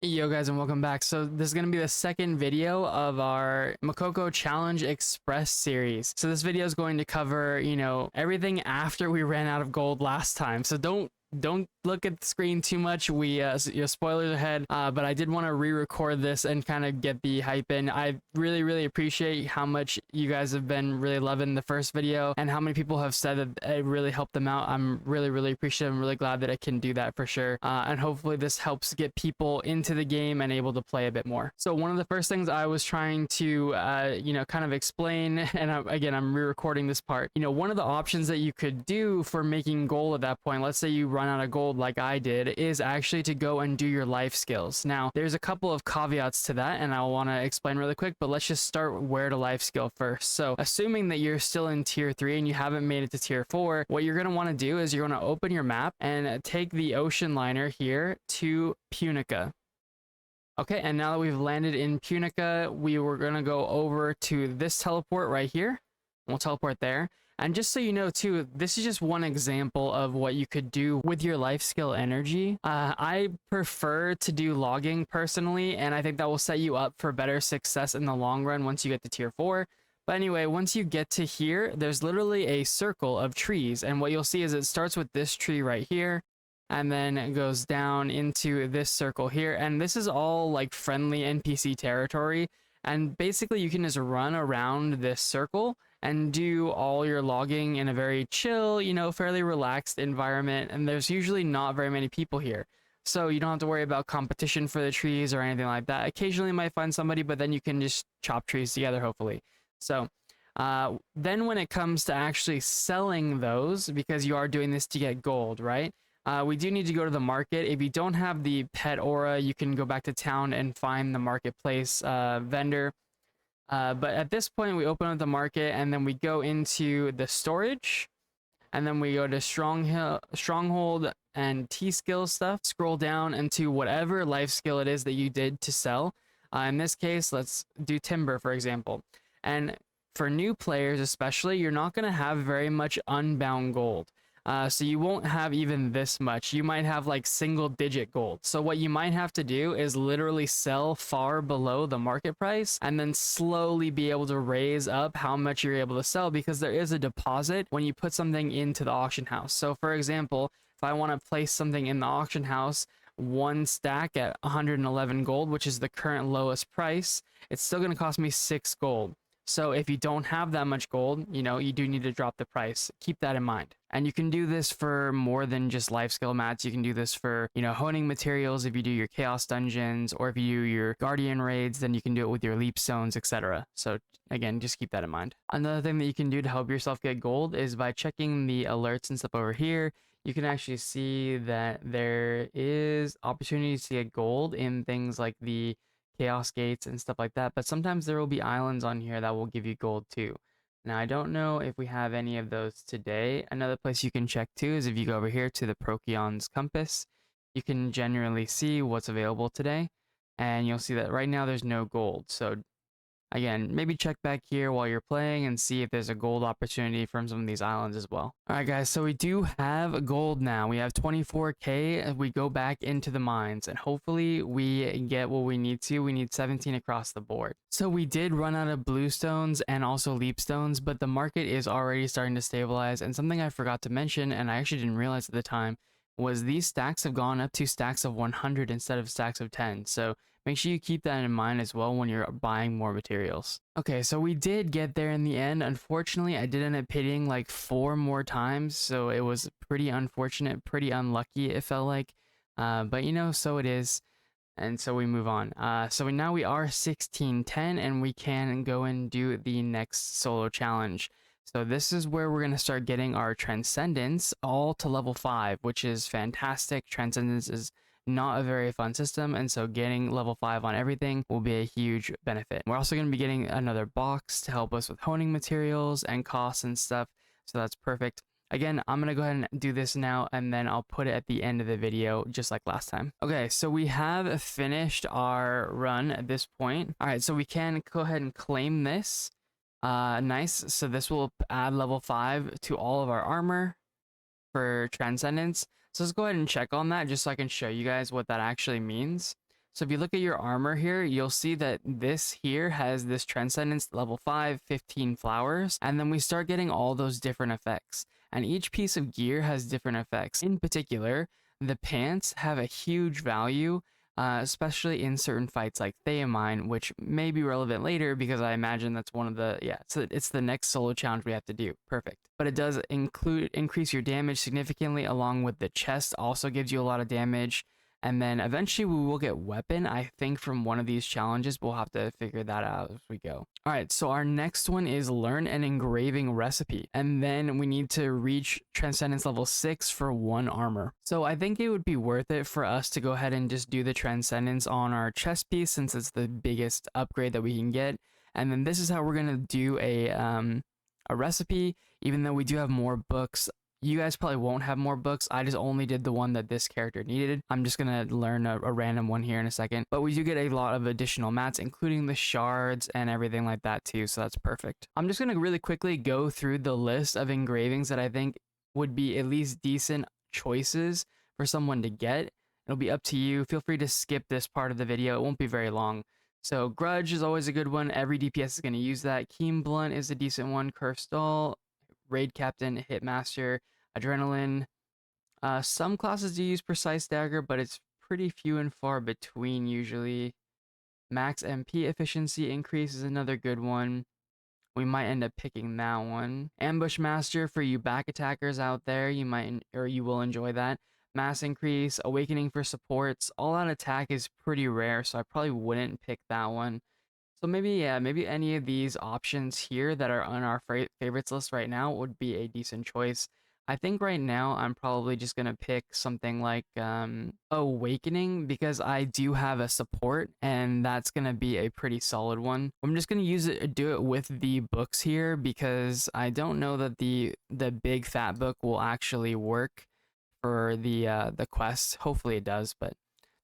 Yo guys, and welcome back. So this is going to be the second video of our Mokoko Challenge Express series. So this video is going to cover, everything after we ran out of gold last time. So don't look at the screen too much. We spoilers ahead, but I did want to re-record this and kind of get the hype in. I really appreciate how much you guys have been really loving the first video and how many people have said that it really helped them out. I'm really appreciative. I'm really glad that I can do that for sure, and hopefully this helps get people into the game and able to play a bit more. So one of the first things I was trying to kind of explain, and again I'm re-recording this part. One of the options that you could do for making gold at that point, let's say you run out of gold like I did, is actually to go and do your life skills. Now there's a couple of caveats to that and I want to explain really quick, but let's just start where to life skill first. So assuming that you're still in tier 3 and you haven't made it to tier 4, what you're going to want to do is you're going to open your map and take the ocean liner here to Punica. Okay, and now that we've landed in Punica, we were going to go over to this teleport right here. We'll teleport there. And just so you know too, this is just one example of what you could do with your life skill energy. I prefer to do logging personally, and I think that will set you up for better success in the long run once you get to tier 4. But anyway, once you get to here, there's literally a circle of trees, and what you'll see is it starts with this tree right here, and then it goes down into this circle here, and this is all like friendly NPC territory, and basically you can just run around this circle and do all your logging in a very chill, fairly relaxed environment, and there's usually not very many people here. So you don't have to worry about competition for the trees or anything like that. Occasionally you might find somebody, but then you can just chop trees together, hopefully. So then when it comes to actually selling those, because you are doing this to get gold, right? We do need to go to the market. If you don't have the pet aura, you can go back to town and find the marketplace vendor. But at this point, we open up the market and then we go into the storage, and then we go to stronghold and Tskill stuff. Scroll down into whatever life skill it is that you did to sell. In this case, let's do timber, for example. And for new players especially, you're not going to have very much unbound gold. So you won't have even this much. You might have like single digit gold. So what you might have to do is literally sell far below the market price and then slowly be able to raise up how much you're able to sell, because there is a deposit when you put something into the auction house. So for example, if I want to place something in the auction house, one stack at 111 gold, which is the current lowest price, it's still going to cost me 6 gold. So if you don't have that much gold, you do need to drop the price. Keep that in mind. And you can do this for more than just life skill mats. You can do this for, honing materials if you do your chaos dungeons, or if you do your guardian raids, then you can do it with your leap stones, etc. So again, just keep that in mind. Another thing that you can do to help yourself get gold is by checking the alerts and stuff over here. You can actually see that there is opportunities to get gold in things like the chaos gates and stuff like that, but sometimes there will be islands on here that will give you gold too. Now I don't know if we have any of those today. Another place you can check too is if you go over here to the Procyon Compass, you can generally see what's available today, and you'll see that right now there's no gold. So again, maybe check back here while you're playing and see if there's a gold opportunity from some of these islands as well. All right, guys, so we do have gold now. We have 24k. We go back into the mines and hopefully we get what we need to. We need 17 across the board. So we did run out of blue stones and also leap stones, but the market is already starting to stabilize. And something I forgot to mention, and I actually didn't realize at the time, was these stacks have gone up to stacks of 100 instead of stacks of 10. So make sure you keep that in mind as well when you're buying more materials. Okay, so we did get there in the end. Unfortunately, I did end up hitting like 4 more times, so it was pretty unfortunate, pretty unlucky, it felt like. But so it is. And so we move on. So now we are 1610 and we can go and do the next solo challenge. So this is where we're going to start getting our Transcendence all to level 5, which is fantastic. Transcendence is not a very fun system, and so getting level 5 on everything will be a huge benefit. We're also going to be getting another box to help us with honing materials and costs and stuff, so that's perfect. Again, I'm going to go ahead and do this now, and then I'll put it at the end of the video, just like last time. Okay, so we have finished our run at this point. All right, so we can go ahead and claim this. Nice. So this will add level 5 to all of our armor for Transcendence. So let's go ahead and check on that just so I can show you guys what that actually means. So if you look at your armor here, you'll see that this here has this Transcendence level 5, 15 flowers, and then we start getting all those different effects. And each piece of gear has different effects. In particular, the pants have a huge value, especially in certain fights like Thaemine, which may be relevant later because I imagine that's one of the, so it's the next solo challenge we have to do. Perfect. But it does increase your damage significantly, along with the chest also gives you a lot of damage. And then eventually we will get weapon, I think, from one of these challenges. We'll have to figure that out as we go. All right, so our next one is learn an engraving recipe. And then we need to reach Transcendence level 6 for 1 armor. So I think it would be worth it for us to go ahead and just do the Transcendence on our chest piece, since it's the biggest upgrade that we can get. And then this is how we're gonna do a recipe, even though we do have more books. You guys probably won't have more books. I just only did the one that this character needed. I'm just gonna learn a random one here in a second. But we do get a lot of additional mats, including the shards and everything like that too, so that's perfect. I'm just gonna really quickly go through the list of engravings that I think would be at least decent choices for someone to get. It'll be up to you. Feel free to skip this part of the video. It won't be very long. So Grudge is always a good one. Every DPS is going to use that. Keen Blunt is a decent one. Cursed Doll, Raid Captain, Hitmaster, Adrenaline. Some classes do use Precise Dagger, but it's pretty few and far between usually. Max MP efficiency increase is another good one. We might end up picking that one. Ambush Master for you back attackers out there, you might, or you will enjoy that. Mass increase, Awakening for supports. All out attack is pretty rare, so I probably wouldn't pick that one. So maybe, yeah, maybe any of these options here that are on our favorites list right now would be a decent choice. I think right now I'm probably just going to pick something like Awakening, because I do have a support and that's going to be a pretty solid one. I'm just going to do it with the books here because I don't know that the big fat book will actually work for the quest. Hopefully it does, but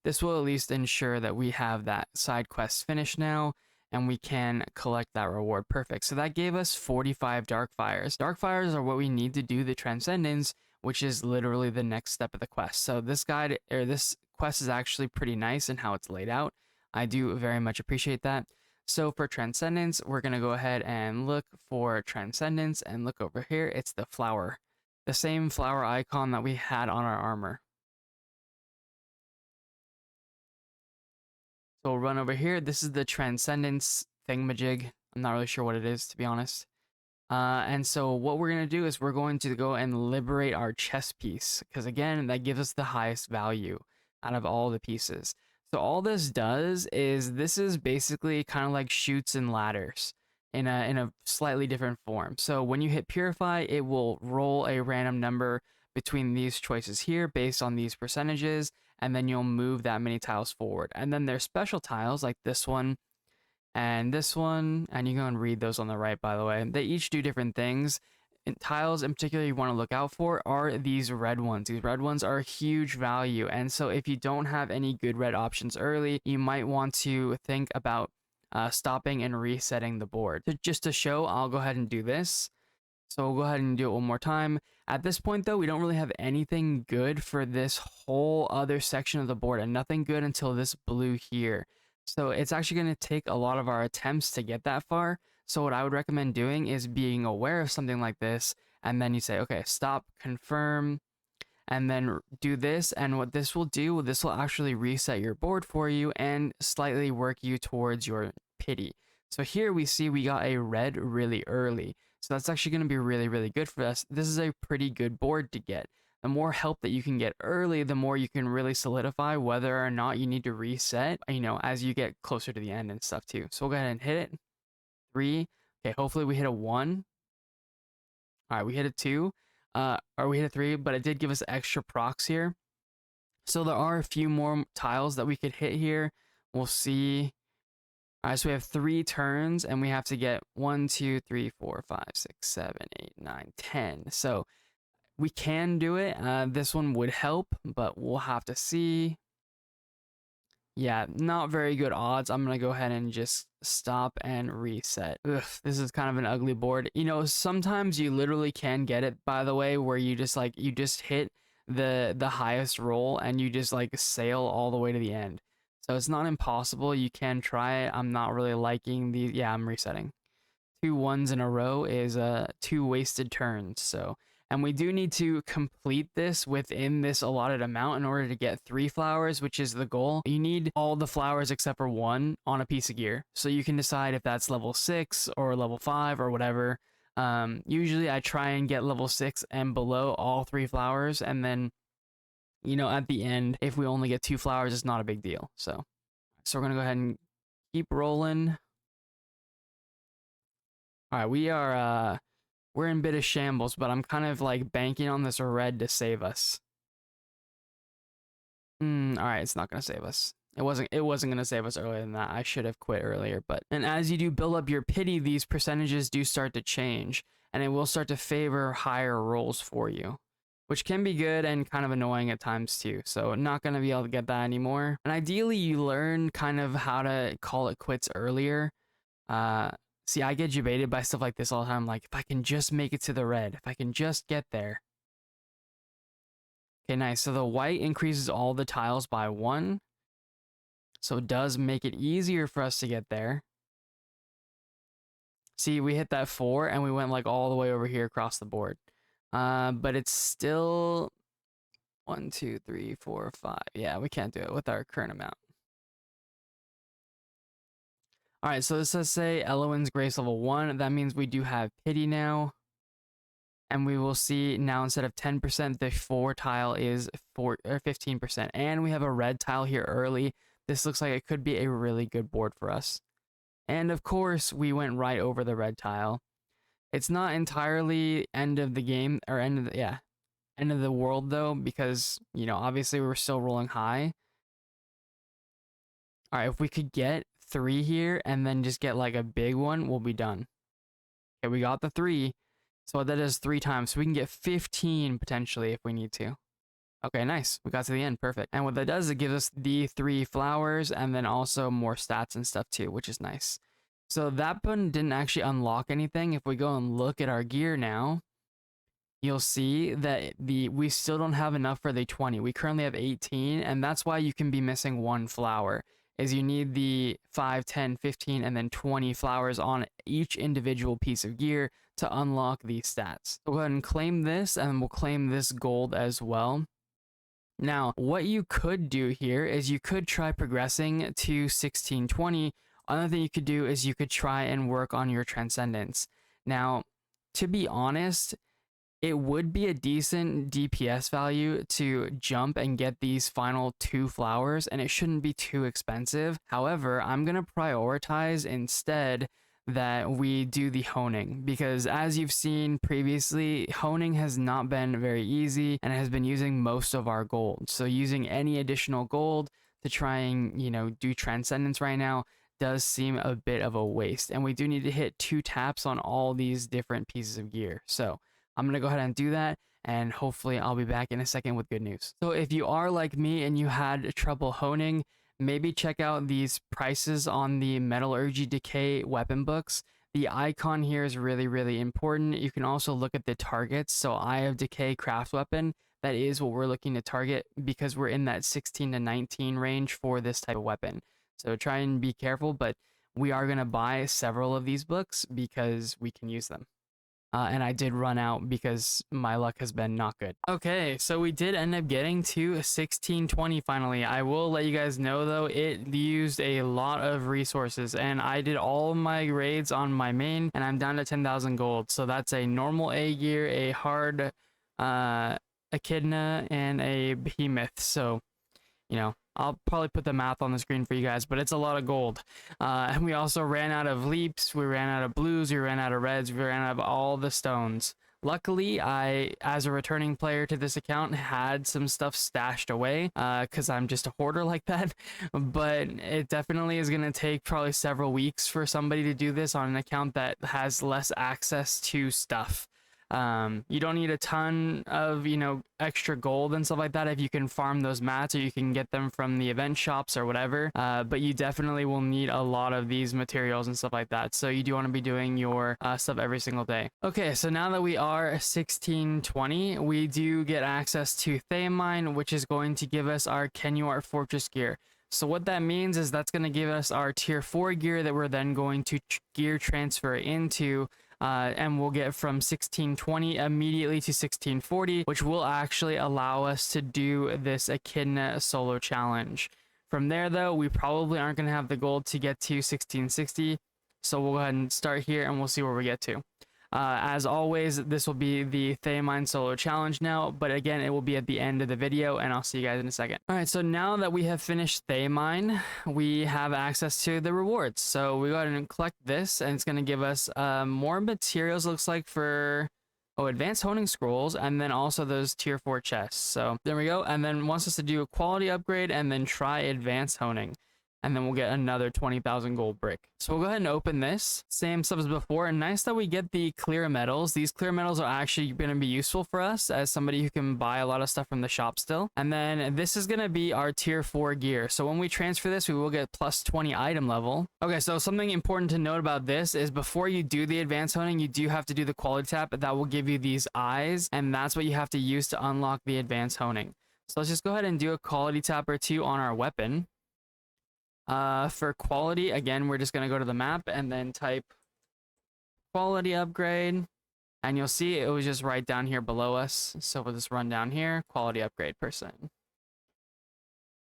this will at least ensure that we have that side quest finished now and we can collect that reward. Perfect. So that gave us 45 dark fires. Dark fires are what we need to do the Transcendence, which is literally the next step of the quest. So this guide, or this quest, is actually pretty nice in how it's laid out. I do very much appreciate that. So for Transcendence, we're going to go ahead and look for Transcendence and look over here. It's the flower, the same flower icon that we had on our armor. So we'll run over here. This is the Transcendence thingamajig. I'm not really sure what it is, to be honest. And so what we're going to do is we're going to go and liberate our chest piece, because again, that gives us the highest value out of all the pieces. So all this does is this is basically kind of like chutes and ladders in a slightly different form. So when you hit Purify, it will roll a random number between these choices here based on these percentages, and then you'll move that many tiles forward. And then there's special tiles like this one and this one, and you go and read those on the right, by the way. They each do different things. And tiles in particular you want to look out for are these red ones. These red ones are a huge value, and so if you don't have any good red options early, you might want to think about stopping and resetting the board. So just to show, I'll go ahead and do this. So we'll go ahead and do it one more time. At this point, though, we don't really have anything good for this whole other section of the board, and nothing good until this blue here. So it's actually going to take a lot of our attempts to get that far. So what I would recommend doing is being aware of something like this, and then you say, okay, stop, confirm, and then do this. And what this will do, this will actually reset your board for you and slightly work you towards your pity. So here we see we got a red really early. So that's actually going to be really, really good for us. This is a pretty good board to get. The more help that you can get early, the more you can really solidify whether or not you need to reset, you know, as you get closer to the end and stuff too. So we'll go ahead and hit it. 3. Okay, hopefully we hit a 1. All right, we hit a 2. Or we hit a 3, but it did give us extra procs here. So there are a few more tiles that we could hit here. We'll see. All right, so we have 3 turns, and we have to get 1, 2, 3, 4, 5, 6, 7, 8, 9, 10. So we can do it. This one would help, but we'll have to see. Yeah, not very good odds. I'm going to go ahead and just stop and reset. Ugh, this is kind of an ugly board. You know, sometimes you literally can get it, by the way, where you just hit the highest roll and you just like sail all the way to the end. So it's not impossible. You can try it. I'm not really liking the, yeah, I'm resetting. 2 ones in a row is 2 wasted turns. So, and we do need to complete this within this allotted amount in order to get 3 flowers, which is the goal. You need all the flowers except for 1 on a piece of gear. So you can decide if that's level 6 or level 5 or whatever. Usually I try and get level 6 and below all 3 flowers, and then, you know, at the end, if we only get 2 flowers, it's not a big deal. So we're gonna go ahead and keep rolling. All right, we're in a bit of shambles, but I'm kind of like banking on this red to save us. All right, it's not gonna save us. It wasn't gonna save us earlier than that. I should have quit earlier, but, and as you do build up your pity, these percentages do start to change, and it will start to favor higher rolls for you, which can be good and kind of annoying at times too. So not gonna be able to get that anymore. And ideally you learn kind of how to call it quits earlier. See, I get debated by stuff like this all the time. Like, if I can just make it to the red, if I can just get there. Okay, nice. So the white increases all the tiles by 1. So it does make it easier for us to get there. See, we hit that 4 and we went like all the way over here across the board. But it's still 1, 2, 3, 4, 5. Yeah, we can't do it with our current amount. All right, so this says say Elowen's Grace level 1. That means we do have pity now. And we will see now instead of 10%, the 4 tile is 15%. And we have a red tile here early. This looks like it could be a really good board for us. And of course, we went right over the red tile. It's not entirely end of the game, or end of the world though, because, you know, obviously we're still rolling high. All right, if we could get 3 here and then just get like a big one, we'll be done. Okay, we got the 3. So that is 3 times. So we can get 15 potentially if we need to. Okay, nice. We got to the end. Perfect. And what that does, it gives us the 3 flowers and then also more stats and stuff too, which is nice. So that button didn't actually unlock anything. If we go and look at our gear now, you'll see that we still don't have enough for the 20. We currently have 18, and that's why you can be missing 1 flower. Is you need the 5, 10, 15, and then 20 flowers on each individual piece of gear to unlock these stats. So go ahead and claim this, and we'll claim this gold as well. Now, what you could do here is you could try progressing to 1620. Another thing you could do is you could try and work on your Transcendence. Now, to be honest, it would be a decent DPS value to jump and get these final 2 flowers, and it shouldn't be too expensive. However, I'm going to prioritize instead that we do the honing, because as you've seen previously, honing has not been very easy and it has been using most of our gold. So using any additional gold to try and, you know, do Transcendence right now does seem a bit of a waste, and we do need to hit 2 taps on all these different pieces of gear. So I'm gonna go ahead and do that, and hopefully I'll be back in a second with good news. So if you are like me and you had trouble honing, maybe check out these prices on the Metallurgy Decay weapon books. The icon here is really, really important. You can also look at the targets. So Eye of Decay craft weapon, that is what we're looking to target, because we're in that 16 to 19 range for this type of weapon. So try and be careful, but we are going to buy several of these books because we can use them. And I did run out because my luck has been not good. Okay, so we did end up getting to 1620 finally. I will let you guys know though, it used a lot of resources, and I did all my raids on my main, and I'm down to 10,000 gold. So that's a normal A gear, a hard Echidna, and a Behemoth. So, you know, I'll probably put the math on the screen for you guys, but it's a lot of gold. And we also ran out of leaps, we ran out of blues, we ran out of reds, we ran out of all the stones. Luckily, I, as a returning player to this account, had some stuff stashed away, because I'm just a hoarder like that. But it definitely is going to take probably several weeks for somebody to do this on an account that has less access to stuff. You don't need a ton of, you know, extra gold and stuff like that if you can farm those mats, or you can get them from the event shops or whatever, but you definitely will need a lot of these materials and stuff like that. So you do want to be doing your stuff every single day. Okay, so now that we are 1620, we do get access to Thaemine, which is going to give us our Kenuart Fortress gear. So what that means is that's going to give us our tier 4 gear that we're then going to gear transfer into, and we'll get from 1620 immediately to 1640, which will actually allow us to do this Echidna solo challenge. From there, though, we probably aren't going to have the gold to get to 1660, so we'll go ahead and start here and we'll see where we get to. As always, this will be the Thaemine solo challenge now, but again, it will be at the end of the video, and I'll see you guys in a second. All right, so now that we have finished Thaemine, we have access to the rewards. So we go ahead and collect this, and it's going to give us more materials, looks like, for advanced honing scrolls, and then also those tier 4 chests. So there we go, and then wants us to do a quality upgrade and then try advanced honing. And then we'll get another 20,000 gold brick. So we'll go ahead and open this. Same stuff as before. And nice that we get the clear metals. These clear metals are actually going to be useful for us as somebody who can buy a lot of stuff from the shop still. And then this is going to be our tier 4 gear. So when we transfer this, we will get plus 20 item level. Okay, so something important to note about this is before you do the advanced honing, you do have to do the quality tap. That will give you these eyes. And that's what you have to use to unlock the advanced honing. So let's just go ahead and do a quality tap or two on our weapon. For quality, again, we're just going to go to the map and then type quality upgrade, and you'll see it was just right down here below us. So we'll just run down here, quality upgrade %.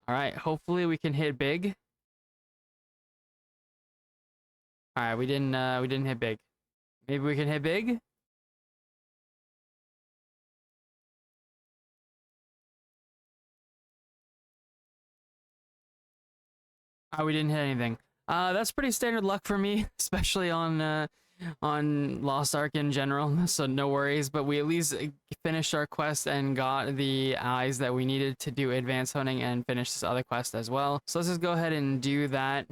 All right, hopefully we can hit big. All right, we didn't hit big. Maybe we can hit big. Oh, we didn't hit anything. That's pretty standard luck for me, especially on Lost Ark in general, so no worries. But we at least finished our quest and got the eyes that we needed to do advanced honing and finish this other quest as well. So let's just go ahead and do that.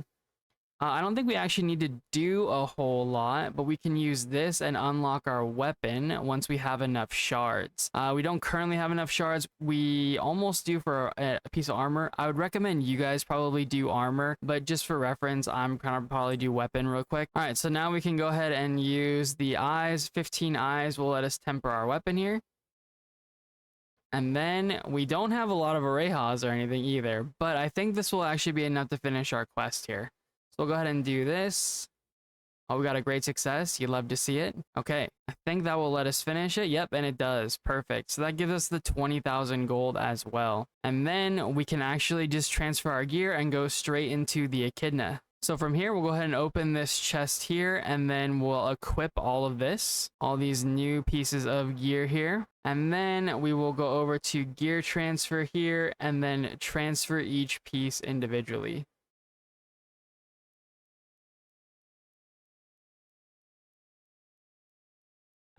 I don't think we actually need to do a whole lot, but we can use this and unlock our weapon once we have enough shards. We don't currently have enough shards. We almost do for a piece of armor. I would recommend you guys probably do armor, but just for reference, I'm gonna probably do weapon real quick. All right, so now we can go ahead and use the eyes. 15 eyes will let us temper our weapon here. And then we don't have a lot of Arehas or anything either, but I think this will actually be enough to finish our quest here. So we'll go ahead and do this. Oh, we got a great success. You love to see it. Okay, I think that will let us finish it. Yep, and it does. Perfect. So that gives us the 20,000 gold as well. And then we can actually just transfer our gear and go straight into the Echidna. So from here, we'll go ahead and open this chest here, and then we'll equip all of this, all these new pieces of gear here. And then we will go over to gear transfer here, and then transfer each piece individually.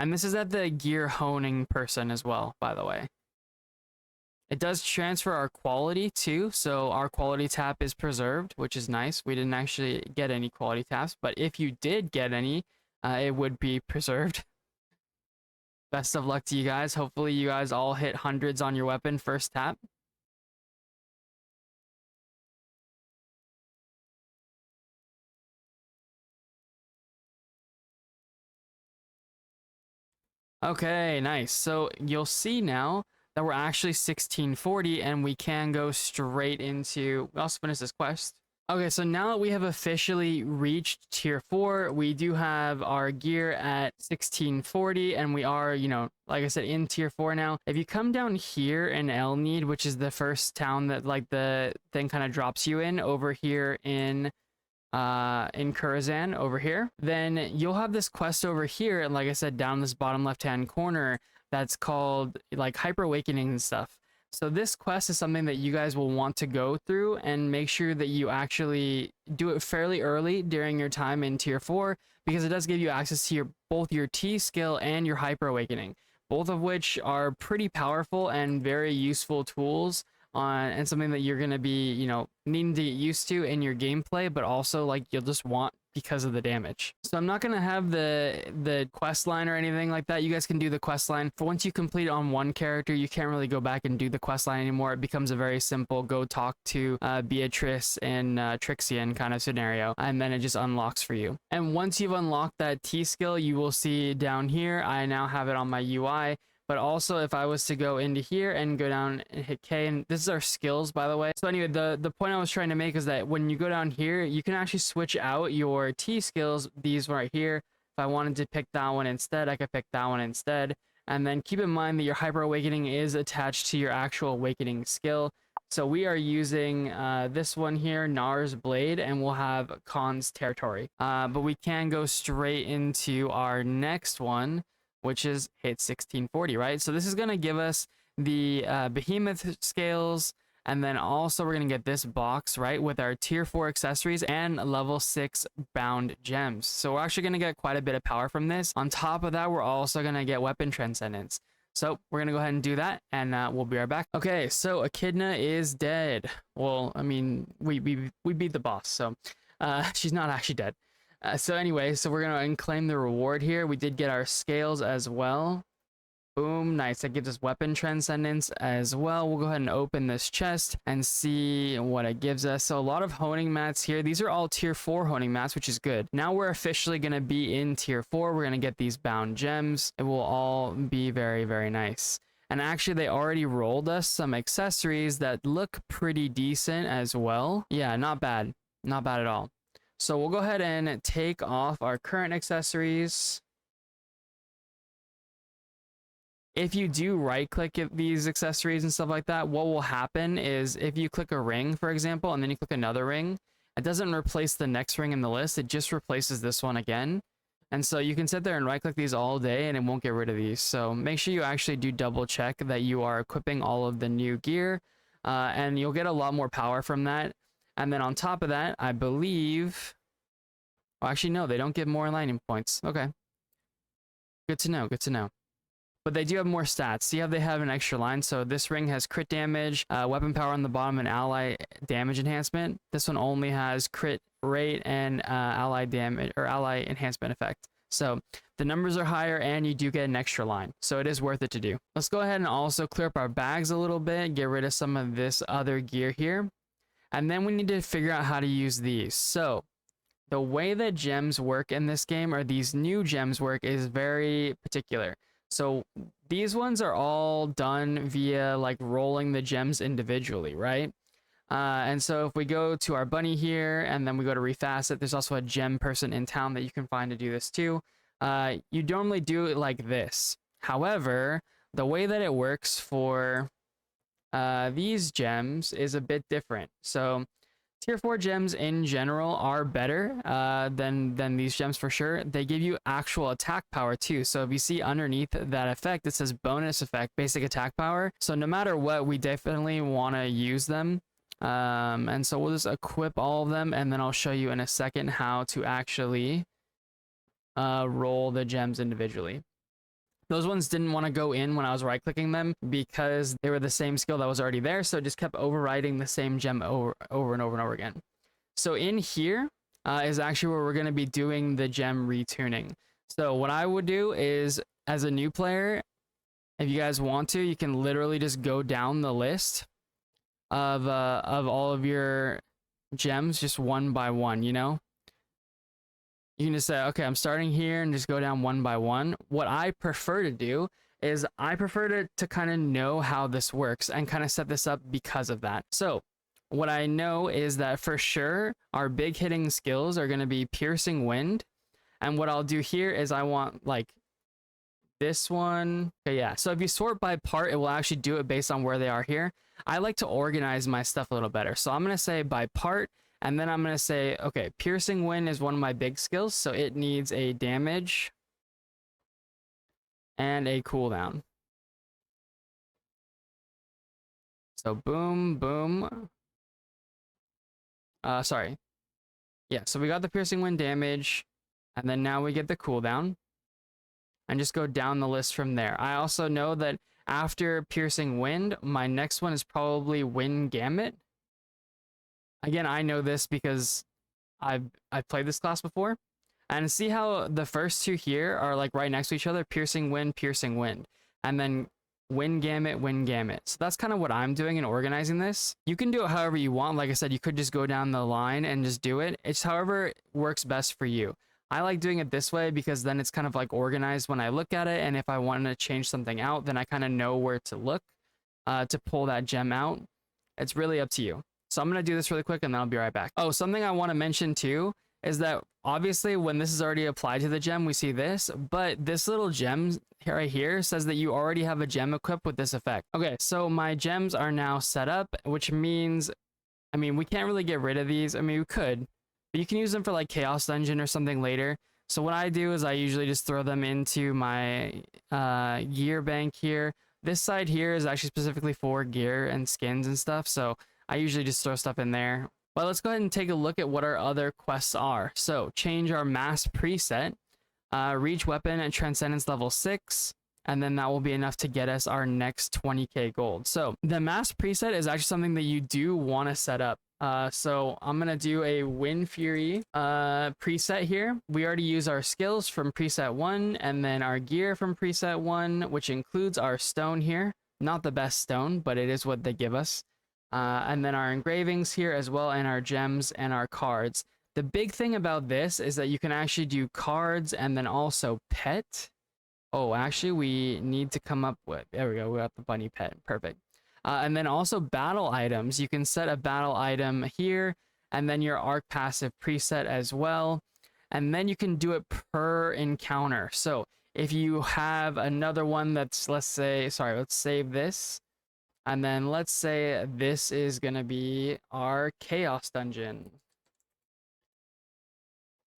And this is at the gear honing person as well, by the way. It does transfer our quality too, so our quality tap is preserved, which is nice. We didn't actually get any quality taps, but if you did get any, it would be preserved. Best of luck to you guys. Hopefully you guys all hit hundreds on your weapon first tap. Okay, nice. So you'll see now that we're actually 1640 and we can go straight into, we also finished this quest. Okay, so now that we have officially reached tier 4, we do have our gear at 1640 and we are, you know, like I said, in tier 4 now. If you come down here in Elneed, which is the first town that like the thing kind of drops you in over here in Kurazan over here, then you'll have this quest over here, and like I said, down this bottom left hand corner, that's called like Hyper Awakening and stuff. So this quest is something that you guys will want to go through and make sure that you actually do it fairly early during your time in tier 4, because it does give you access to your both your T skill and your Hyper Awakening, both of which are pretty powerful and very useful tools and something that you're going to be, you know, needing to get used to in your gameplay, but also like you'll just want because of the damage. So I'm not going to have the quest line or anything like that. You guys can do the quest line. For once you complete it on one character, you can't really go back and do the quest line anymore. It becomes a very simple go talk to Beatrice and Trixian kind of scenario, and then it just unlocks for you. And once you've unlocked that T skill, you will see down here, I now have it on my UI, But also if I was to go into here and go down and hit K, and this is our skills, by the way. So anyway, the point I was trying to make is that when you go down here, you can actually switch out your T skills, these right here. If I wanted to pick that one instead, I could pick that one instead. And then keep in mind that your Hyper Awakening is attached to your actual Awakening skill. So we are using this one here, Nar's Blade, and we'll have Khan's Territory. But we can go straight into our next one, which is hit 1640, right? So this is going to give us the Behemoth scales, and then also we're going to get this box, right, with our tier 4 accessories and level 6 bound gems. So we're actually going to get quite a bit of power from this. On top of that, we're also going to get weapon Transcendence. So we're going to go ahead and do that, and we'll be right back. Okay, so Echidna is dead. Well, I mean, we beat the boss, so she's not actually dead. So anyway, so we're going to claim the reward here. We did get our scales as well. Boom, nice. That gives us weapon Transcendence as well. We'll go ahead and open this chest and see what it gives us. So a lot of honing mats here. These are all tier 4 honing mats, which is good. Now we're officially going to be in tier 4. We're going to get these bound gems. It will all be very, very nice. And actually, they already rolled us some accessories that look pretty decent as well. Yeah, not bad. Not bad at all. So we'll go ahead and take off our current accessories. If you do right click these accessories and stuff like that, what will happen is if you click a ring, for example, and then you click another ring, it doesn't replace the next ring in the list. It just replaces this one again. And so you can sit there and right click these all day and it won't get rid of these. So make sure you actually do double check that you are equipping all of the new gear, and you'll get a lot more power from that. And then on top of that, I believe, well, actually, no, they don't get more lightning points. Okay. Good to know. Good to know. But they do have more stats. See how they have an extra line? So this ring has crit damage, weapon power on the bottom, and ally damage enhancement. This one only has crit rate and ally damage or ally enhancement effect. So the numbers are higher and you do get an extra line. So it is worth it to do. Let's go ahead and also clear up our bags a little bit, get rid of some of this other gear here. And then we need to figure out how to use these. So the way that gems work in this game, or these new gems work, is very particular. So these ones are all done via like rolling the gems individually, right? And so if we go to our bunny here and then we go to refacet, there's also a gem person in town that you can find to do this too. You normally do it like this. However, the way that it works for these gems is a bit different. So tier 4 gems in general are better than these gems for sure. They give you actual attack power too. So if you see underneath that effect, it says bonus effect, basic attack power. So no matter what, we definitely want to use them. And so we'll just equip all of them, and then I'll show you in a second how to actually roll the gems individually. Those ones didn't want to go in when I was right clicking them because they were the same skill that was already there. So it just kept overriding the same gem over and over again. So in here is actually where we're going to be doing the gem retuning. So what I would do is, as a new player, if you guys want to, you can literally just go down the list of all of your gems just one by one, you know? You can just say, okay, I'm starting here and just go down one by one. What I prefer to do is I prefer to kind of know how this works and kind of set this up because of that. So what I know is that for sure, our big hitting skills are going to be Piercing Wind. And what I'll do here is I want like this one. Okay, yeah. So if you sort by part, it will actually do it based on where they are here. I like to organize my stuff a little better. So I'm going to say by part. And then I'm going to say, okay, Piercing Wind is one of my big skills, so it needs a damage and a cooldown. So boom, boom. Sorry. Yeah, so we got the Piercing Wind damage, and then now we get the cooldown. And just go down the list from there. I also know that after Piercing Wind, my next one is probably Wind Gamut. Again, I know this because I've played this class before. And see how the first two here are like right next to each other, Piercing Wind, and then Wind Gamut. So that's kind of what I'm doing in organizing this. You can do it however you want. Like I said, you could just go down the line and just do it. It's however works best for you. I like doing it this way because then it's kind of like organized when I look at it, and if I want to change something out, then I kind of know where to look to pull that gem out. It's really up to you. So I'm going to do this really quick and then I'll be right back. Oh, something I want to mention too is that obviously when this is already applied to the gem, we see this, but this little gem right here says that you already have a gem equipped with this effect. Okay, so my gems are now set up, which means, I mean, we can't really get rid of these. I mean, we could, but you can use them for like Chaos Dungeon or something later. So what I do is I usually just throw them into my gear bank here. This side here is actually specifically for gear and skins and stuff, so I usually just throw stuff in there. But let's go ahead and take a look at what our other quests are. So change our mass preset, reach weapon at Transcendence level 6, and then that will be enough to get us our next 20k gold. So the mass preset is actually something that you do want to set up. So I'm gonna do a Wind Fury preset here. We already use our skills from preset 1 and then our gear from preset 1, which includes our stone here. Not the best stone, but it is what they give us. And then our engravings here as well, and our gems and our cards. The big thing about this is that you can actually do cards and then also pet. Oh, actually we need to come up with, there we go, we got the bunny pet, perfect. And then also battle items. You can set a battle item here, and then your arc passive preset as well. And then you can do it per encounter. So if you have another one that's, let's say, sorry, let's save this. And then let's say this is going to be our Chaos Dungeon.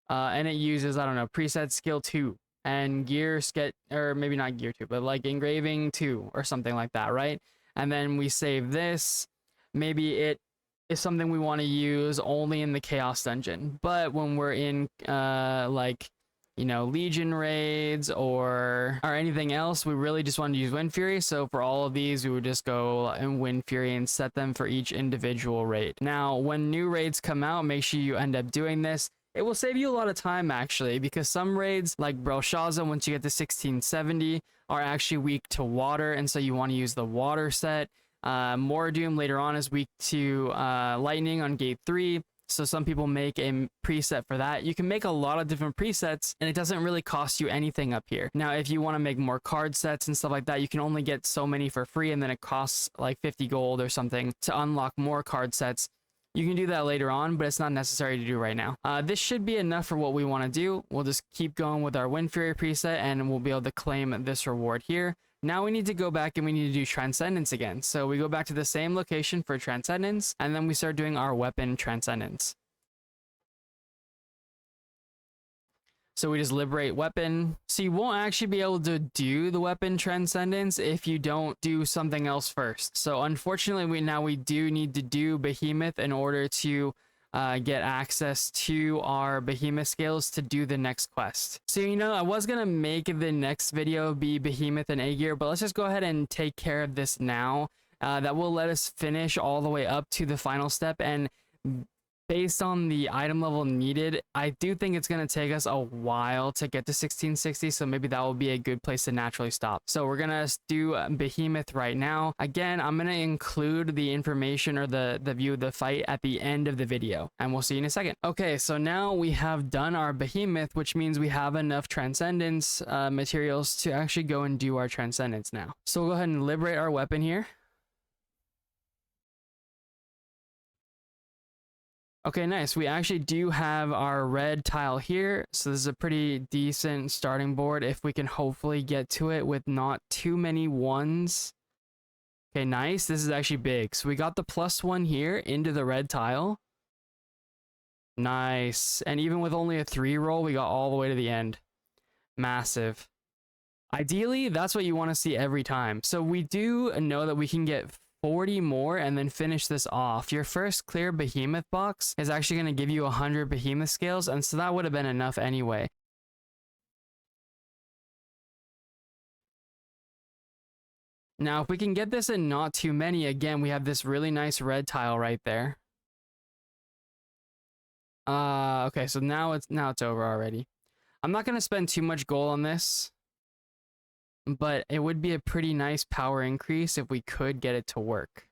And it uses, I don't know, preset skill 2 and gear sketch, or maybe not gear 2, but like engraving 2 or something like that, right? And then we save this. Maybe it is something we want to use only in the Chaos Dungeon. But when we're in like, you know, Legion raids or anything else, we really just want to use Wind Fury. So for all of these, we would just go and Wind Fury and set them for each individual raid. Now, when new raids come out, make sure you end up doing this. It will save you a lot of time actually, because some raids like Belshazzar, once you get to 1670, are actually weak to water, and so you want to use the water set. Mordoom later on is weak to lightning on gate 3, so some people make a preset for that. You can make a lot of different presets, and it doesn't really cost you anything up here. Now, if you want to make more card sets and stuff like that, you can only get so many for free, and then it costs like 50 gold or something to unlock more card sets. You can do that later on, but it's not necessary to do right now. This should be enough for what we want to do. We'll just keep going with our Wind Fury preset, and we'll be able to claim this reward here. Now we need to go back and we need to do Transcendence again. So we go back to the same location for Transcendence, and then we start doing our weapon Transcendence. So we just liberate weapon. So you won't actually be able to do the weapon Transcendence if you don't do something else first. So unfortunately, we do need to do Behemoth in order to get access to our Behemoth scales to do the next quest. So, you know, I was going to make the next video be Behemoth and A-Gear, but let's just go ahead and take care of this now. That will let us finish all the way up to the final step, and based on the item level needed, I do think it's going to take us a while to get to 1660, so maybe that will be a good place to naturally stop. So we're going to do Behemoth right now. Again, I'm going to include the information or the view of the fight at the end of the video, and we'll see you in a second. Okay, so now we have done our Behemoth, which means we have enough Transcendence materials to actually go and do our Transcendence now. So we'll go ahead and liberate our weapon here. Okay, nice. We actually do have our red tile here, so this is a pretty decent starting board if we can hopefully get to it with not too many ones. Okay, nice. This is actually big. So we got the +1 here into the red tile. Nice. And even with only a 3 roll, we got all the way to the end. Massive. Ideally, that's what you want to see every time. So we do know that we can get 40 more and then finish this off. Your first clear Behemoth box is actually going to give you 100 Behemoth scales, and so that would have been enough anyway. Now, if we can get this in not too many, again, we have this really nice red tile right there. Okay, so now it's over already. I'm not going to spend too much gold on this, but it would be a pretty nice power increase if we could get it to work.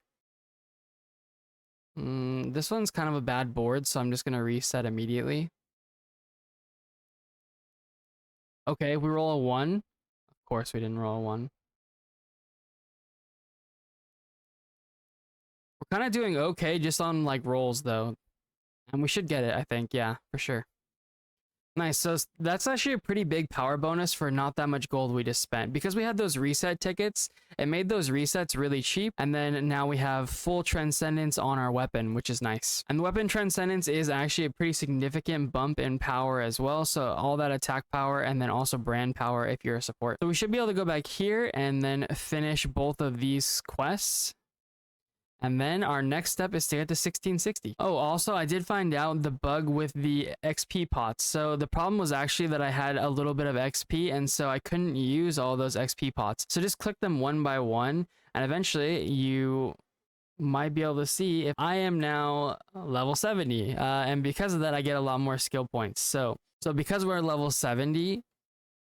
This one's kind of a bad board, so I'm just going to reset immediately. Okay, we roll a 1. Of course we didn't roll a 1. We're kind of doing okay just on like rolls though. And we should get it, I think. Yeah, for sure. Nice. So that's actually a pretty big power bonus for not that much gold we just spent. Because we had those reset tickets, it made those resets really cheap. And then now we have full Transcendence on our weapon, which is nice. And the weapon Transcendence is actually a pretty significant bump in power as well. So all that attack power and then also brand power if you're a support. So we should be able to go back here and then finish both of these quests. And then our next step is to get to 1660. Oh, also, I did find out the bug with the XP pots. So the problem was actually that I had a little bit of XP, and so I couldn't use all those XP pots. So just click them one by one, and eventually you might be able to see if I am now level 70. And because of that, I get a lot more skill points. So because we're level 70,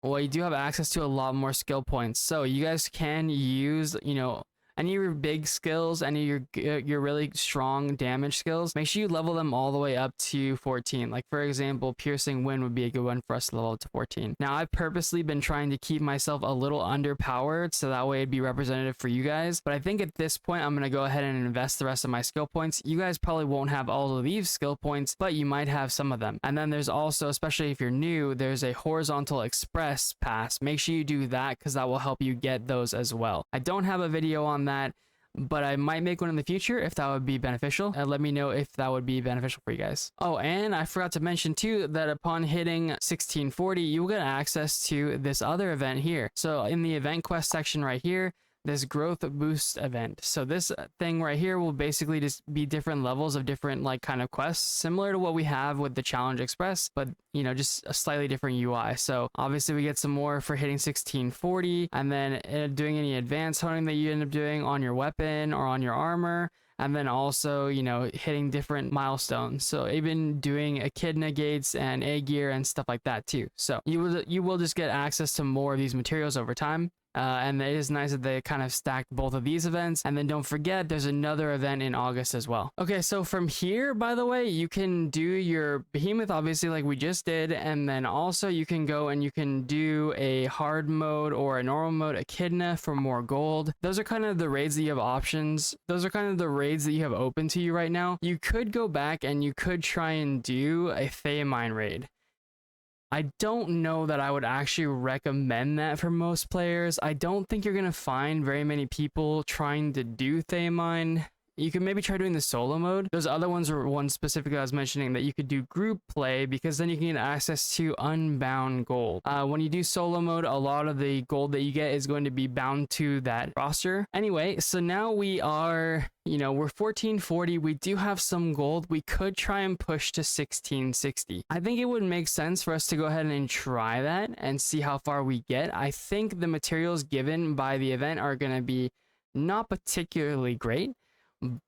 well, you do have access to a lot more skill points. So you guys can use, you know, any of your big skills, any of your really strong damage skills, make sure you level them all the way up to 14. Like for example, Piercing Wind would be a good one for us to level up to 14. Now I've purposely been trying to keep myself a little underpowered so that way it'd be representative for you guys. But I think at this point, I'm gonna go ahead and invest the rest of my skill points. You guys probably won't have all of these skill points, but you might have some of them. And then there's also, especially if you're new, there's a horizontal express pass. Make sure you do that because that will help you get those as well. I don't have a video on that, but I might make one in the future if that would be beneficial. And let me know if that would be beneficial for you guys. Oh, and I forgot to mention too that upon hitting 1640, you will get access to this other event here. So in the event quest section right here, this growth boost event. So this thing right here will basically just be different levels of different like kind of quests, similar to what we have with the Challenge Express, but you know, just a slightly different UI. So obviously we get some more for hitting 1640, and then doing any advanced hunting that you end up doing on your weapon or on your armor. And then also, you know, hitting different milestones. So even doing Echidna gates and A gear and stuff like that too. So you will just get access to more of these materials over time. And it is nice that they kind of stacked both of these events. And then don't forget, there's another event in August as well. Okay, so from here, by the way, you can do your Behemoth, obviously, like we just did. And then also you can go and you can do a hard mode or a normal mode Echidna for more gold. Those are kind of the raids that you have options. Those are kind of the raids that you have open to you right now. You could go back and you could try and do a Thaemine raid. I don't know that I would actually recommend that for most players. I don't think you're going to find very many people trying to do Thaemine. You can maybe try doing the solo mode. Those other ones are ones specifically I was mentioning that you could do group play because then you can get access to unbound gold. When you do solo mode, a lot of the gold that you get is going to be bound to that roster. Anyway, so now we are, you know, we're 1440. We do have some gold. We could try and push to 1660. I think it would make sense for us to go ahead and try that and see how far we get. I think the materials given by the event are going to be not particularly great.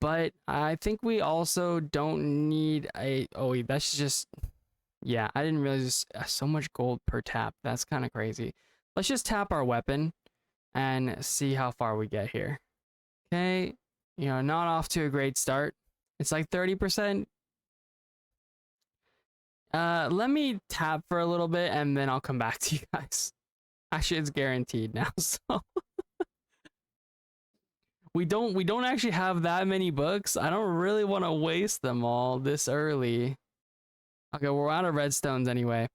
But I think we also don't need a... Oh, wait, that's just... Yeah, I didn't realize so much gold per tap. That's kind of crazy. Let's just tap our weapon and see how far we get here. Okay, you know, not off to a great start. It's like 30%. Let me tap for a little bit and then I'll come back to you guys. Actually, it's guaranteed now, so... We don't actually have that many books. I don't really want to waste them all this early. Okay, we're out of redstones anyway.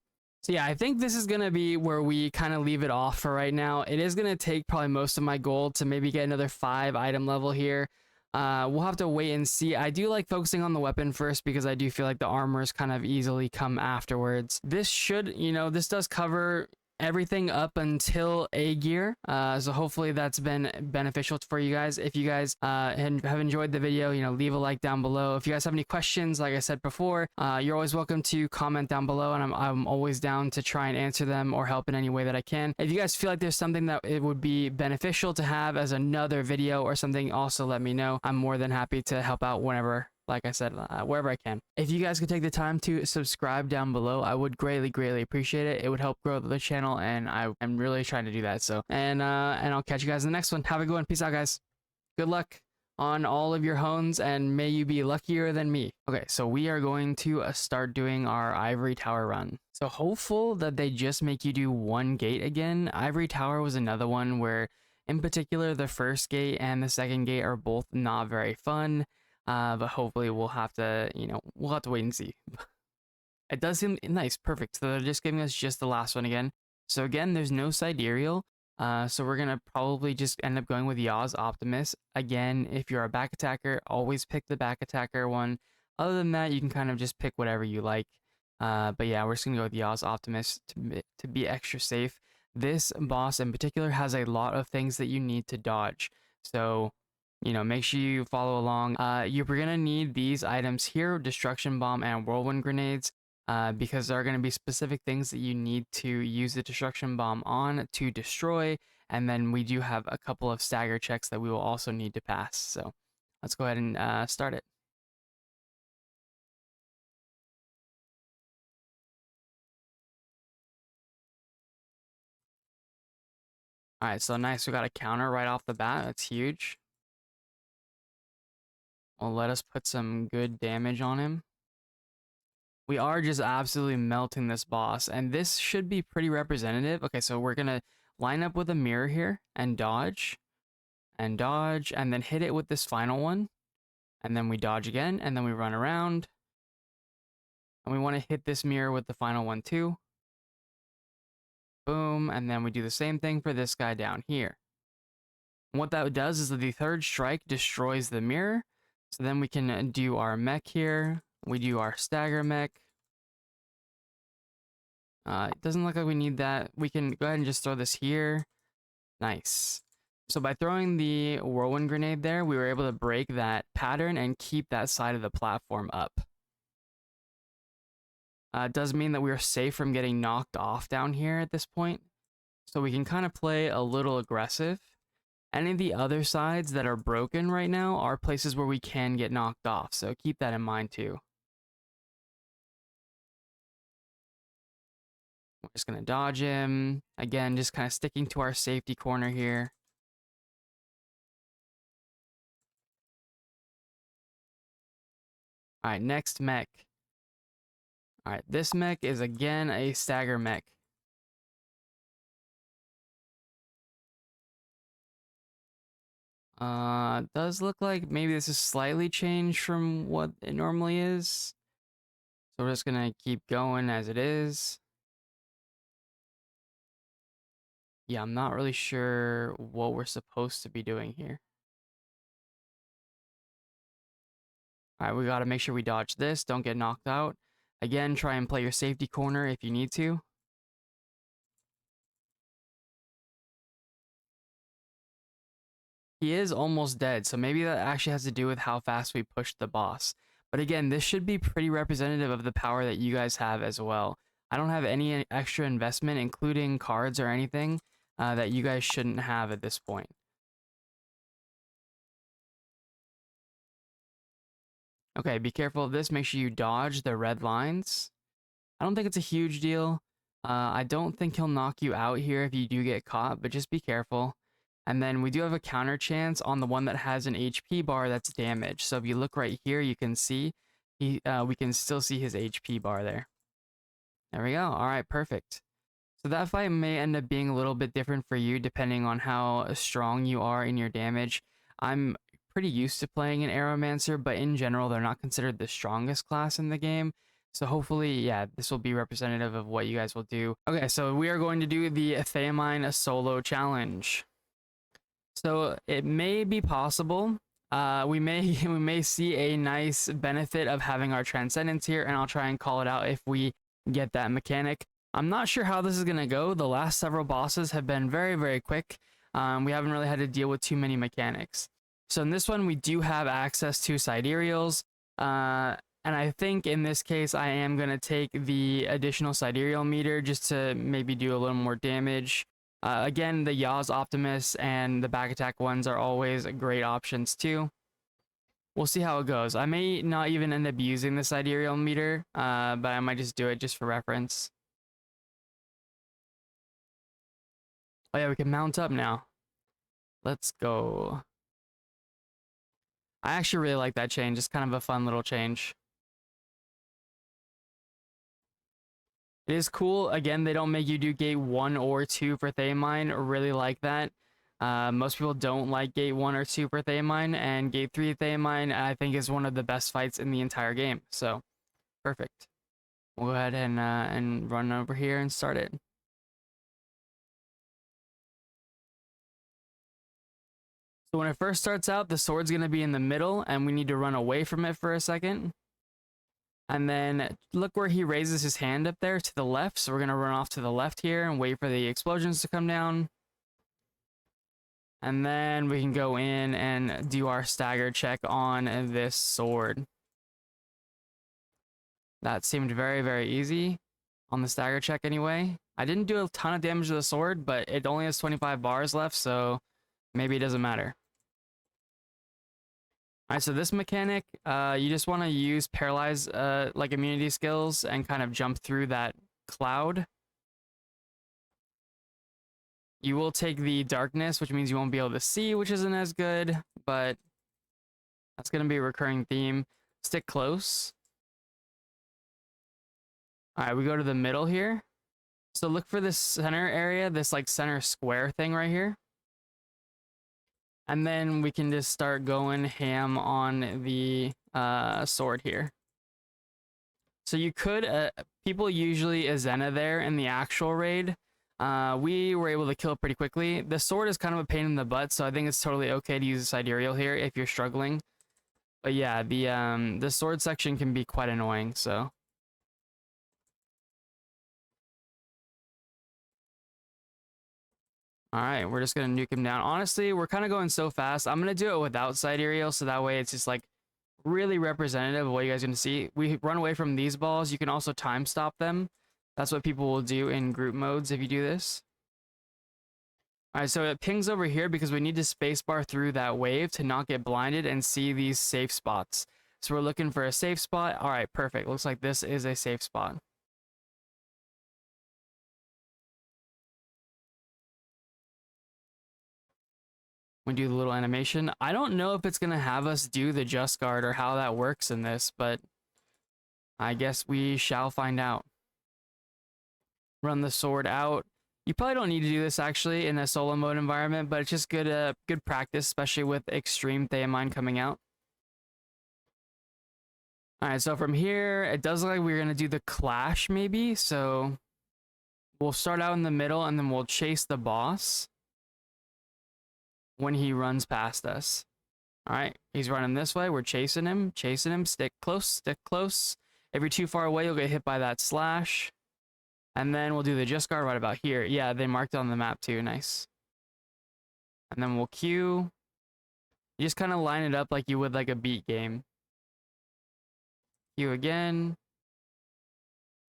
So yeah, I think this is going to be where we kind of leave it off for right now. It is going to take probably most of my gold to maybe get another 5 item level here. We'll have to wait and see. I do like focusing on the weapon first because I do feel like the armors kind of easily come afterwards. This should, you know, this does cover everything up until A gear, so hopefully that's been beneficial for you guys. If you guys have enjoyed the video, you know, leave a like down below. If you guys have any questions, like I said before, you're always welcome to comment down below, and I'm always down to try and answer them or help in any way that I can. If you guys feel like there's something that it would be beneficial to have as another video or something, also let me know. I'm more than happy to help out whenever, like I said, wherever I can. If you guys could take the time to subscribe down below, I would greatly appreciate it. It would help grow the channel, and I am really trying to do that. So, and I'll catch you guys in the next one. Have a good one. Peace out, guys. Good luck. on all of your hones, and may you be luckier than me. Okay, so we are going to start doing our Ivory Tower run. So hopeful that they just make you do one gate again. Ivory Tower was another one where, in particular, the first gate and the second gate are both not very fun. But hopefully we'll have to, we'll have to wait and see. It does seem nice, perfect. So they're just giving us just the last one again. So again, there's no sidereal. So we're gonna probably just end up going with Yaw's Optimus. Again, if you're a back attacker, always pick the back attacker one. Other than that, you can kind of just pick whatever you like. But yeah, we're just gonna go with Yaw's Optimus to be extra safe. This boss in particular has a lot of things that you need to dodge. So, make sure you follow along. You're gonna need these items here: Destruction Bomb and Whirlwind Grenades. Because there are going to be specific things that you need to use the destruction bomb on to destroy, and then we do have a couple of stagger checks that we will also need to pass. So let's go ahead and start it. All right, so nice. We got a counter right off the bat. That's huge. Well, let us put some good damage on him. We are just absolutely melting this boss, and this should be pretty representative. Okay, so we're going to line up with a mirror here and dodge, and then hit it with this final one. And then we dodge again, and then we run around. And we want to hit this mirror with the final one too. Boom, and then we do the same thing for this guy down here. And what that does is that the third strike destroys the mirror. So then we can do our mech here. We do our stagger mech. It doesn't look like we need that. We can go ahead and just throw this here. Nice. So by throwing the whirlwind grenade there, we were able to break that pattern and keep that side of the platform up. It does mean that we are safe from getting knocked off down here at this point. So we can kind of play a little aggressive. Any of the other sides that are broken right now are places where we can get knocked off. So keep that in mind too. We're just going to dodge him. Again, just kind of sticking to our safety corner here. All right, next mech. All right, this mech is again a stagger mech. Does look like maybe this is slightly changed from what it normally is. So we're just gonna keep going as it is. Yeah, I'm not really sure what we're supposed to be doing here. All right, we gotta make sure we dodge this, don't get knocked out. Again, try and play your safety corner if you need to. He is almost dead, so maybe that actually has to do with how fast we pushed the boss. But again, this should be pretty representative of the power that you guys have as well. I don't have any extra investment, including cards or anything, that you guys shouldn't have at this point. Okay, be careful of this. Make sure you dodge the red lines. I don't think it's a huge deal. I don't think he'll knock you out here if you do get caught, but just be careful. And then we do have a counter chance on the one that has an HP bar that's damaged. So if you look right here, you can see we can still see his HP bar there. There we go. All right, perfect. So that fight may end up being a little bit different for you depending on how strong you are in your damage. I'm pretty used to playing an Aeromancer, but in general, they're not considered the strongest class in the game. So hopefully, yeah, this will be representative of what you guys will do. Okay, so we are going to do the Thaemine solo challenge. So it may be possible. We may see a nice benefit of having our Transcendence here, and I'll try and call it out if we get that mechanic. I'm not sure how this is gonna go. The last several bosses have been very, very quick. We haven't really had to deal with too many mechanics. So in this one, we do have access to sidereals. And I think in this case, I am gonna take the additional sidereal meter just to maybe do a little more damage. Again, the Yaw's Optimus and the back attack ones are always great options too. We'll see how it goes. I may not even end up using the sidereal meter, but I might just do it just for reference. Oh yeah, we can mount up now. Let's go. I actually really like that change. It's kind of a fun little change. It is cool. Again, they don't make you do gate 1 or 2 for Thaemine. I really like that. Most people don't like gate 1 or 2 for Thaemine, and gate 3 Thaemine I think is one of the best fights in the entire game. So, perfect. We'll go ahead and run over here and start it. So when it first starts out, the sword's going to be in the middle, and we need to run away from it for a second. And then look where he raises his hand up there to the left. So we're going to run off to the left here and wait for the explosions to come down. And then we can go in and do our stagger check on this sword. That seemed very, very easy on the stagger check anyway. I didn't do a ton of damage to the sword, but it only has 25 bars left, so maybe it doesn't matter. All right, so this mechanic, you just want to use paralyze like immunity skills and kind of jump through that cloud. You will take the darkness, which means you won't be able to see, which isn't as good, but that's going to be a recurring theme. Stick close. All right, we go to the middle here. So look for this center area, this like center square thing right here. And then we can just start going ham on the sword here. So you could, people usually Azena there in the actual raid. We were able to kill it pretty quickly. The sword is kind of a pain in the butt, so I think it's totally okay to use a sidereal here if you're struggling. But yeah, the sword section can be quite annoying, so. All right, we're just gonna nuke him down. Honestly, we're kind of going so fast. I'm gonna do it without sidereal, so that way it's just like really representative of what you guys are gonna see. We run away from these balls. You can also time stop them. That's what people will do in group modes if you do this. All right, so it pings over here because we need to spacebar through that wave to not get blinded and see these safe spots. So we're looking for a safe spot. All right, perfect. Looks like this is a safe spot. We do the little animation. I don't know if it's going to have us do the just guard or how that works in this, but I guess we shall find out. Run the sword out. You probably don't need to do this actually in a solo mode environment, but it's just good good practice, especially with extreme Thaemine coming out. All right, so from here, it does look like we're going to do the clash maybe. So we'll start out in the middle and then we'll chase the boss when he runs past us. All right, he's running this way. We're chasing him, stick close, stick close. If you're too far away, you'll get hit by that slash. And then we'll do the just guard right about here. Yeah, they marked it on the map too, nice. And then we'll Q. You just kind of line it up like you would like a beat game. Q again.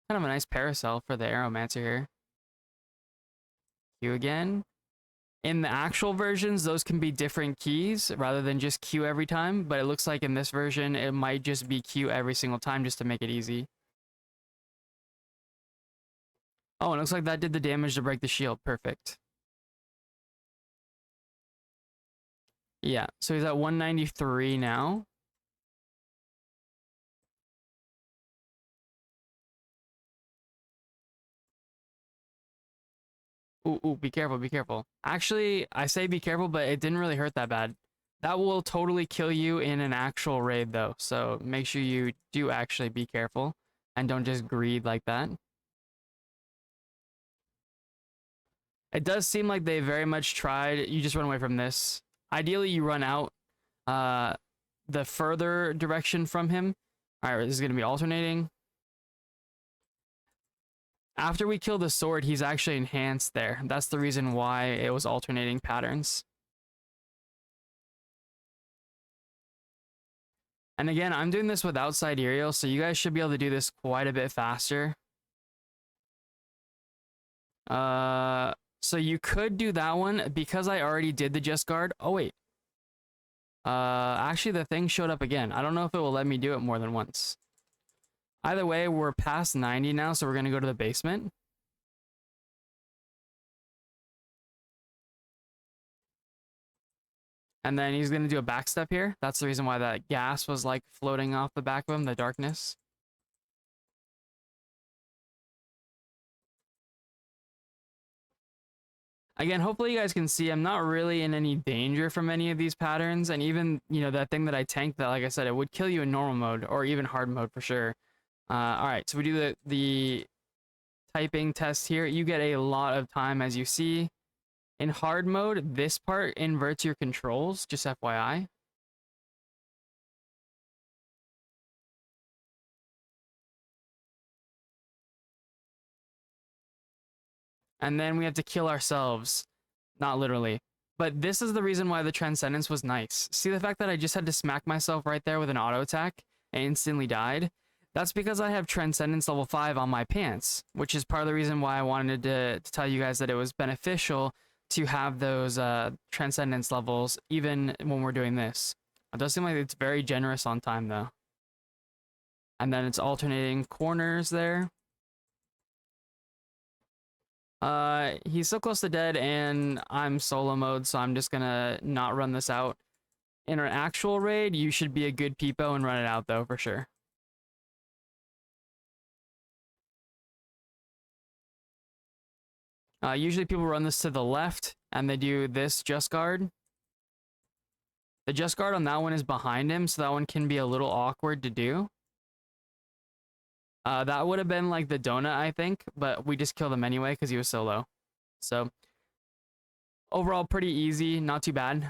Kind of a nice parasol for the Aeromancer here. Q again. In the actual versions, those can be different keys rather than just Q every time, but it looks like in this version, it might just be Q every single time just to make it easy. Oh, it looks like that did the damage to break the shield. Perfect. Yeah, so he's at 193 now. Ooh, be careful, be careful. Actually, I say be careful, but it didn't really hurt that bad. That will totally kill you in an actual raid, though. So make sure you do actually be careful and don't just greed like that. It does seem like they very much tried. You just run away from this. Ideally, you run out the further direction from him. All right, this is going to be alternating. After we kill the sword, he's actually enhanced there. That's the reason why it was alternating patterns. And again, I'm doing this without sidereal, so you guys should be able to do this quite a bit faster. So you could do that one because I already did the just guard. Oh wait. Actually the thing showed up again. I don't know if it will let me do it more than once. Either way, we're past 90 now, so we're gonna go to the basement. And then he's going to do a back step here. That's the reason why that gas was like floating off the back of him, the darkness. Again, hopefully you guys can see I'm not really in any danger from any of these patterns. And even, you know, that thing that I tanked that, like I said, it would kill you in normal mode or even hard mode for sure. All right, so we do the typing test here. You get a lot of time, as you see. In hard mode, this part inverts your controls, just FYI. And then we have to kill ourselves. Not literally. But this is the reason why the Transcendence was nice. See the fact that I just had to smack myself right there with an auto attack and instantly died? That's because I have Transcendence level 5 on my pants, which is part of the reason why I wanted to tell you guys that it was beneficial to have those Transcendence levels even when we're doing this. It does seem like it's very generous on time though. And then it's alternating corners there. He's so close to dead and I'm solo mode, so I'm just gonna not run this out. In an actual raid, you should be a good peepo and run it out though, for sure. Usually people run this to the left and they do this just guard. The just guard on that one is behind him, so that one can be a little awkward to do. That would have been like the donut, I think, but we just killed him anyway because he was so low. So overall, pretty easy, not too bad.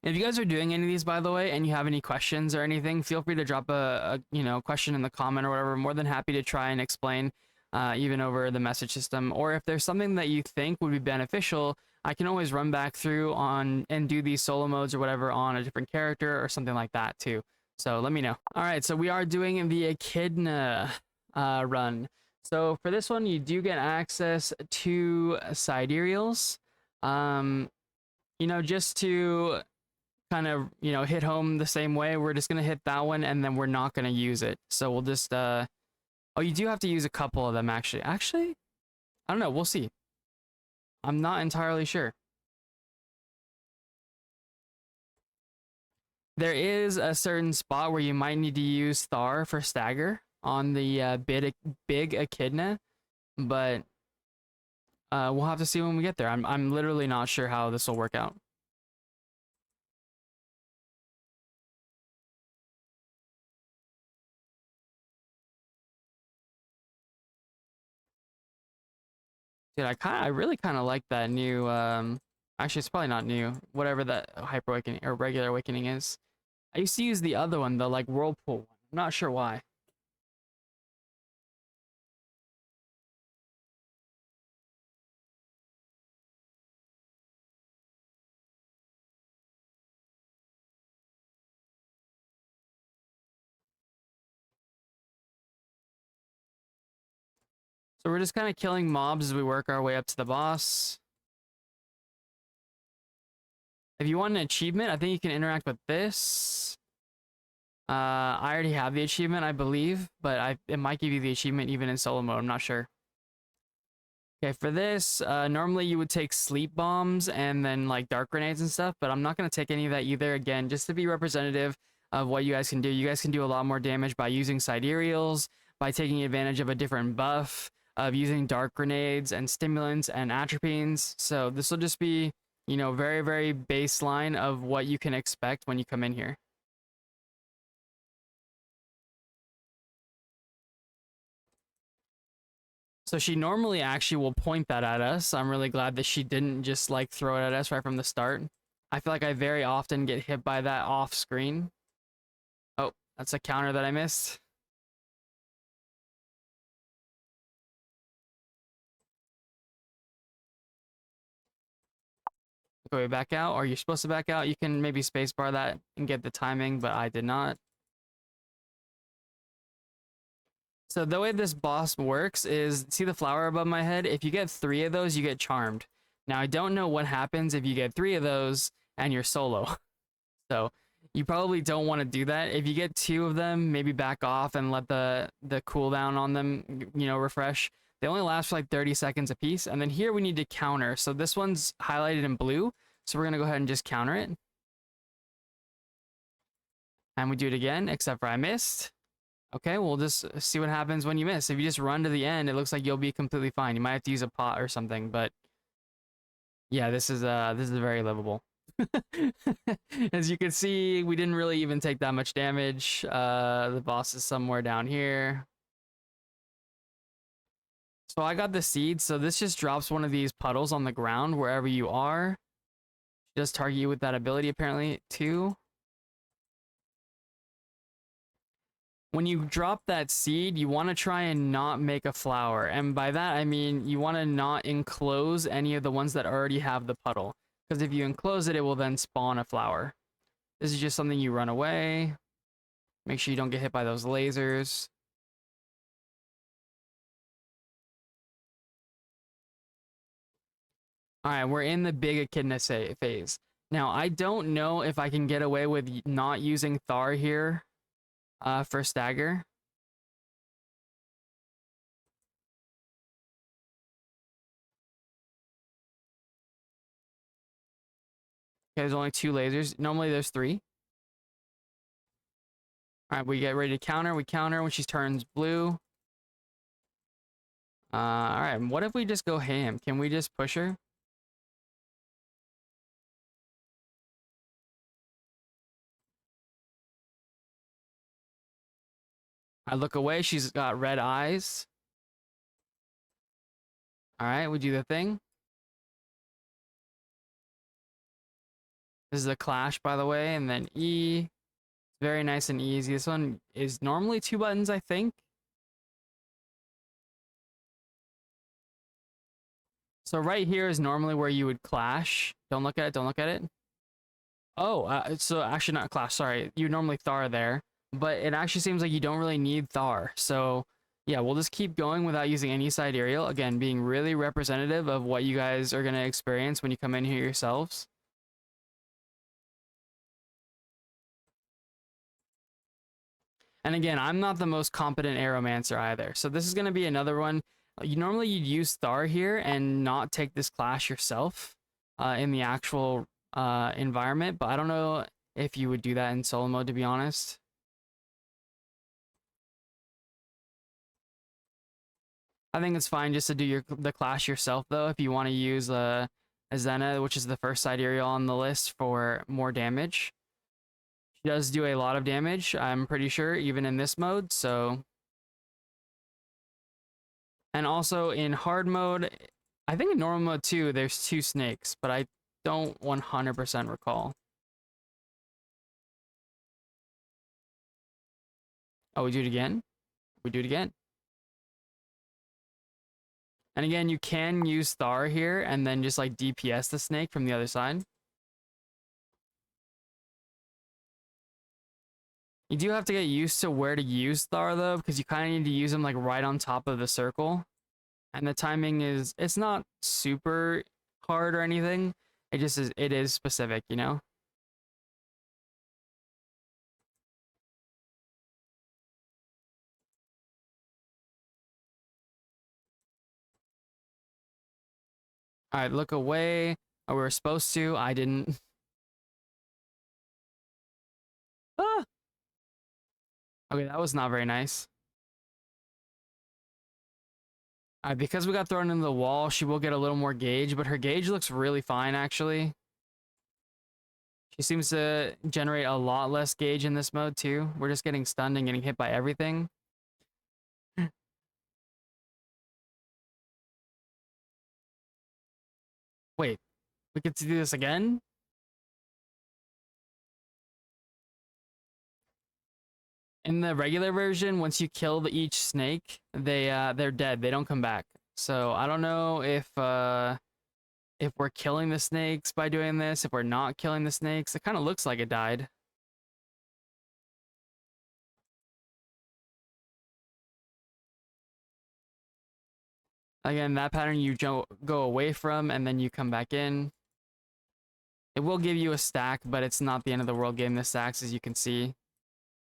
If you guys are doing any of these, by the way, and you have any questions or anything, feel free to drop a question in the comment or whatever. I'm more than happy to try and explain, even over the message system. Or if there's something that you think would be beneficial, I can always run back through on and do these solo modes or whatever on a different character or something like that too. So let me know. All right, so we are doing the Echidna run. So for this one, you do get access to sidereals. Just to kind of, hit home the same way, we're just going to hit that one and then we're not going to use it. So we'll just, oh, you do have to use a couple of them actually. Actually, I don't know. We'll see. I'm not entirely sure. There is a certain spot where you might need to use Thar for stagger on the big Echidna, but we'll have to see when we get there. I'm literally not sure how this will work out. Dude, I really kind of like that new actually it's probably not new, whatever that Hyper Awakening or regular awakening is. I used to use the other one, the like whirlpool one. I'm not sure why. So we're just kind of killing mobs as we work our way up to the boss. If you want an achievement, I think you can interact with this. I already have the achievement, I believe, but it might give you the achievement even in solo mode. I'm not sure. Okay, for this, normally you would take sleep bombs and then like dark grenades and stuff, but I'm not going to take any of that either. Again, just to be representative of what you guys can do. You guys can do a lot more damage by using sidereals, by taking advantage of a different buff, of using dark grenades and stimulants and atropines. So this will just be, very, very baseline of what you can expect when you come in here. So she normally actually will point that at us. I'm really glad that she didn't just like throw it at us right from the start. I feel like I very often get hit by that off screen. Oh, that's a counter that I missed. Go back out, or you're supposed to back out. You can maybe spacebar that and get the timing, but I did not. So the way this boss works is, see the flower above my head? If you get 3 of those, you get charmed. Now, I don't know what happens if you get 3 of those and you're solo. So you probably don't want to do that. If you get 2 of them, maybe back off and let the cooldown on them, refresh. They only last for like 30 seconds a piece. And then here we need to counter. So this one's highlighted in blue. So we're gonna go ahead and just counter it. And we do it again, except for I missed. Okay, we'll just see what happens when you miss. If you just run to the end, it looks like you'll be completely fine. You might have to use a pot or something, but yeah, this is very livable. As you can see, we didn't really even take that much damage. The boss is somewhere down here. So I got the seed, so this just drops one of these puddles on the ground wherever you are. She does target you with that ability apparently too. When you drop that seed, you want to try and not make a flower. And by that, I mean you want to not enclose any of the ones that already have the puddle. Because if you enclose it, it will then spawn a flower. This is just something you run away. Make sure you don't get hit by those lasers. All right, we're in the big Echidna phase. Now, I don't know if I can get away with not using Thar here for stagger. Okay, there's only 2 lasers. Normally there's 3. All right, we get ready to counter. We counter when she turns blue. All right, what if we just go ham? Can we just push her? I look away. She's got red eyes. All right, we do the thing. This is a clash, by the way, and then E. Very nice and easy. This one is normally 2 buttons, I think. So right here is normally where you would clash. Don't look at it. Don't look at it. Oh, so actually not clash. Sorry, you normally Thar there, but it actually seems like you don't really need Thar. So yeah, we'll just keep going without using any sidereal. Again, being really representative of what you guys are gonna experience when you come in here yourselves. And again, I'm not the most competent Aeromancer either. So this is going to be another one. You'd use Thar here and not take this clash yourself in the actual environment. But I don't know if you would do that in solo mode, to be honest. I think it's fine just to do the clash yourself, though, if you want to use Azena, which is the first sidereal on the list, for more damage. She does do a lot of damage, I'm pretty sure, even in this mode, so... And also in hard mode, I think in normal mode too, there's 2 snakes, but I don't 100% recall. Oh, we do it again? We do it again. And again, you can use Thar here and then just like DPS the snake from the other side. You do have to get used to where to use Thar though, because you kind of need to use them like right on top of the circle. And the timing is, it's not super hard or anything. It just is, it is specific, you know? All right, look away. Oh, we were supposed to. I didn't. Ah! Okay, that was not very nice. Because we got thrown into the wall, she will get a little more gauge, but her gauge looks really fine, actually. She seems to generate a lot less gauge in this mode, too. We're just getting stunned and getting hit by everything. Wait, we get to do this again? In the regular version, once you kill each snake, they're dead. They don't come back. So I don't know if we're killing the snakes by doing this, if we're not killing the snakes. It kind of looks like it died. Again, that pattern you go away from and then you come back in. It will give you a stack, but it's not the end of the world getting the stacks, as you can see.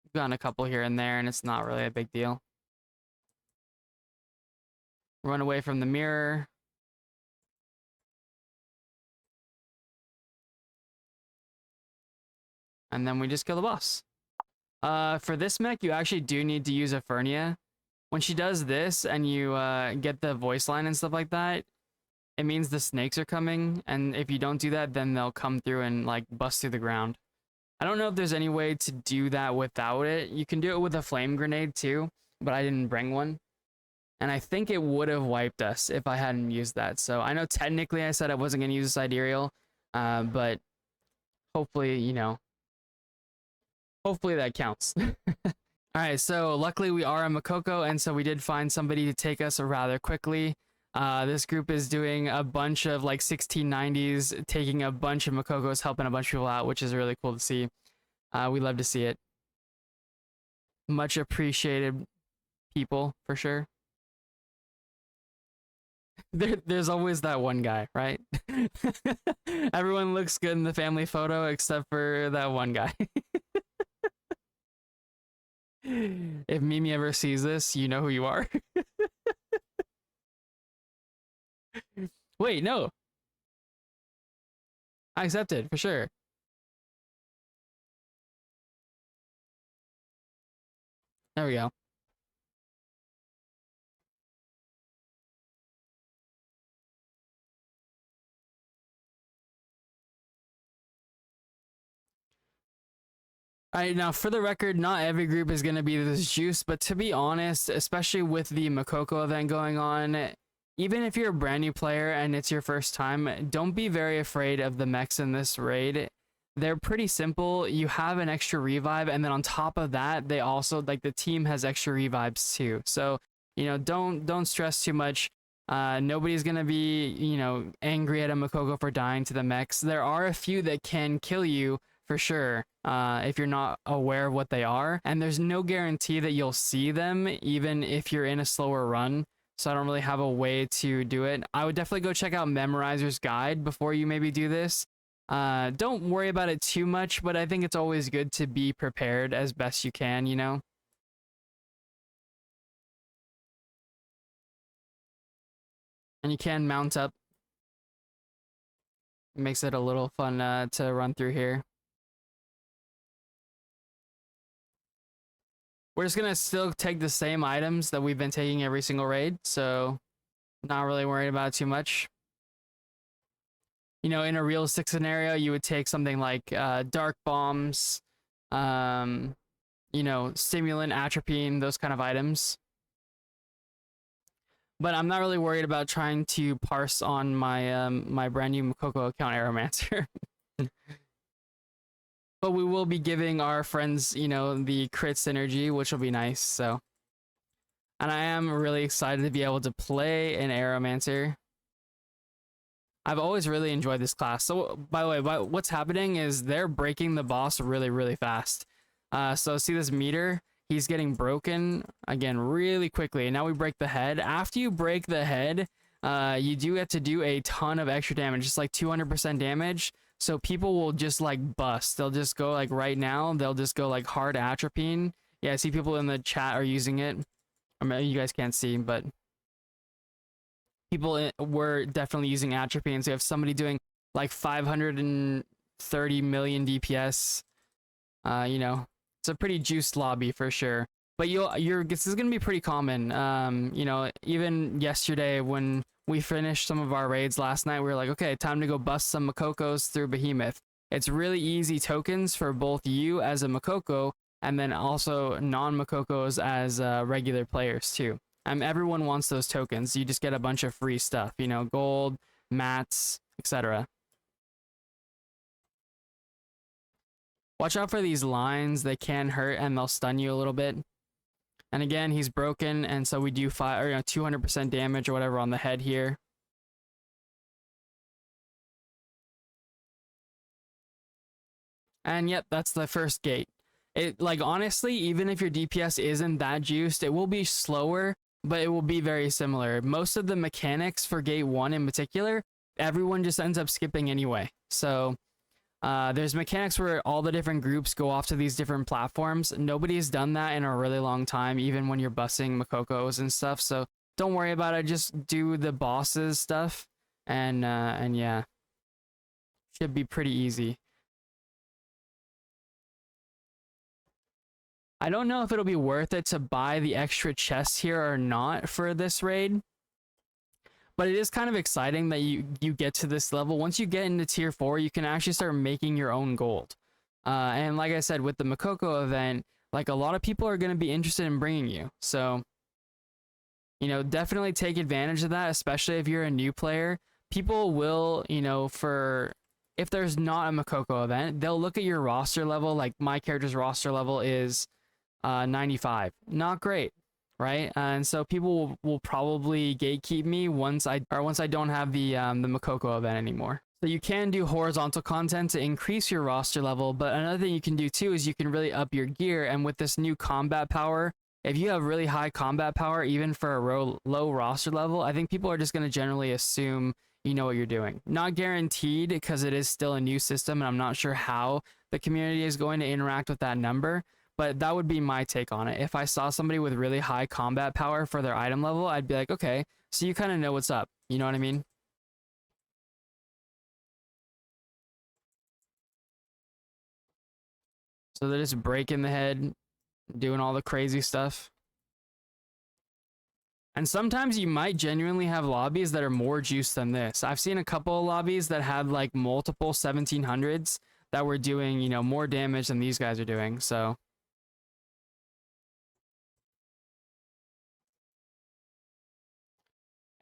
We've gotten a couple here and there, and it's not really a big deal. Run away from the mirror. And then we just kill the boss. For this mech, you actually do need to use a Fernia. When she does this and you get the voice line and stuff like that, it means the snakes are coming. And if you don't do that, then they'll come through and like bust through the ground. I don't know if there's any way to do that without it. You can do it with a flame grenade too, but I didn't bring one. And I think it would have wiped us if I hadn't used that. So I know technically I said I wasn't going to use a sidereal, but hopefully, you know, hopefully that counts. All right, so luckily we are a Mokoko, and so we did find somebody to take us rather quickly. This group is doing a bunch of like 1690s, taking a bunch of Mokokos, helping a bunch of people out, which is really cool to see. We love to see it. Much appreciated people, for sure. There's always that one guy, right? Everyone looks good in the family photo except for that one guy. If Mimi ever sees this, you know who you are. Wait, no. I accepted, for sure. There we go. All right, now for the record, not every group is going to be this juice, but to be honest, especially with the Mokoko event going on, even if you're a brand new player and it's your first time, don't be very afraid of the mechs in this raid. They're pretty simple. You have an extra revive, and then on top of that, they also, like, the team has extra revives too. So, you know, don't stress too much. Nobody's gonna be, you know, angry at a Mokoko for dying to the mechs. There are a few that can kill you for sure, if you're not aware of what they are, and there's no guarantee that you'll see them even if you're in a slower run. So I don't really have a way to do it. I would definitely go check out Memorizer's Guide before you maybe do this. Don't worry about it too much, but I think it's always good to be prepared as best you can, you know? And you can mount up. It makes it a little fun to run through here. We're just gonna still take the same items that we've been taking every single raid, so not really worried about it too much. You know, in a realistic scenario, you would take something like dark bombs, you know, stimulant, atropine, those kind of items. But I'm not really worried about trying to parse on my my brand new Mokoko account Aeromancer. But we will be giving our friends, you know, the crit synergy, which will be nice. So, and I am really excited to be able to play an Aeromancer. I've always really enjoyed this class. So, by the way, what's happening is they're breaking the boss really, really fast. So see this meter? He's getting broken again really quickly. And now we break the head. After you break the head, you do get to do a ton of extra damage, just like 200% damage. So people will just like bust. They'll just go like right now. They'll just go like hard atropine. Yeah, I see people in the chat are using it. I mean, you guys can't see, but people were definitely using atropine. So you have somebody doing like 530 million DPS. You know, it's a pretty juiced lobby for sure. But this is gonna be pretty common. You know, even yesterday when we finished some of our raids last night, we were like, okay, time to go bust some Mokokos through Behemoth. It's really easy tokens for both you as a Mokoko and then also non-Mokokos as regular players too. Everyone wants those tokens. You just get a bunch of free stuff, you know, gold, mats, etc. Watch out for these lines. They can hurt and they'll stun you a little bit. And again, he's broken, and so we do 200% damage or whatever on the head here. And yep, that's the first gate. It, like, honestly, even if your DPS isn't that juiced, it will be slower, but it will be very similar. Most of the mechanics for gate 1 in particular, everyone just ends up skipping anyway. So there's mechanics where all the different groups go off to these different platforms. Nobody's done that in a really long time, even when you're bussing Mokokos and stuff. So don't worry about it. Just do the bosses stuff, and yeah, should be pretty easy. I don't know if it'll be worth it to buy the extra chests here or not for this raid, but it is kind of exciting that you get to this level. Once you get into tier 4, you can actually start making your own gold. And like I said, with the Mokoko event, like a lot of people are going to be interested in bringing you. So, you know, definitely take advantage of that, especially if you're a new player. People will, you know, if there's not a Mokoko event, they'll look at your roster level. Like my character's roster level is 95. Not great, right? And so people will probably gatekeep me once I don't have the Mokoko event anymore. So you can do horizontal content to increase your roster level, but another thing you can do too is you can really up your gear. And with this new combat power, if you have really high combat power, even for a low roster level, I think people are just going to generally assume you know what you're doing. Not guaranteed, because it is still a new system and I'm not sure how the community is going to interact with that number, but that would be my take on it. If I saw somebody with really high combat power for their item level, I'd be like, okay, so you kind of know what's up. You know what I mean? So they're just breaking the head, doing all the crazy stuff. And sometimes you might genuinely have lobbies that are more juiced than this. I've seen a couple of lobbies that had like multiple 1700s that were doing, you know, more damage than these guys are doing. So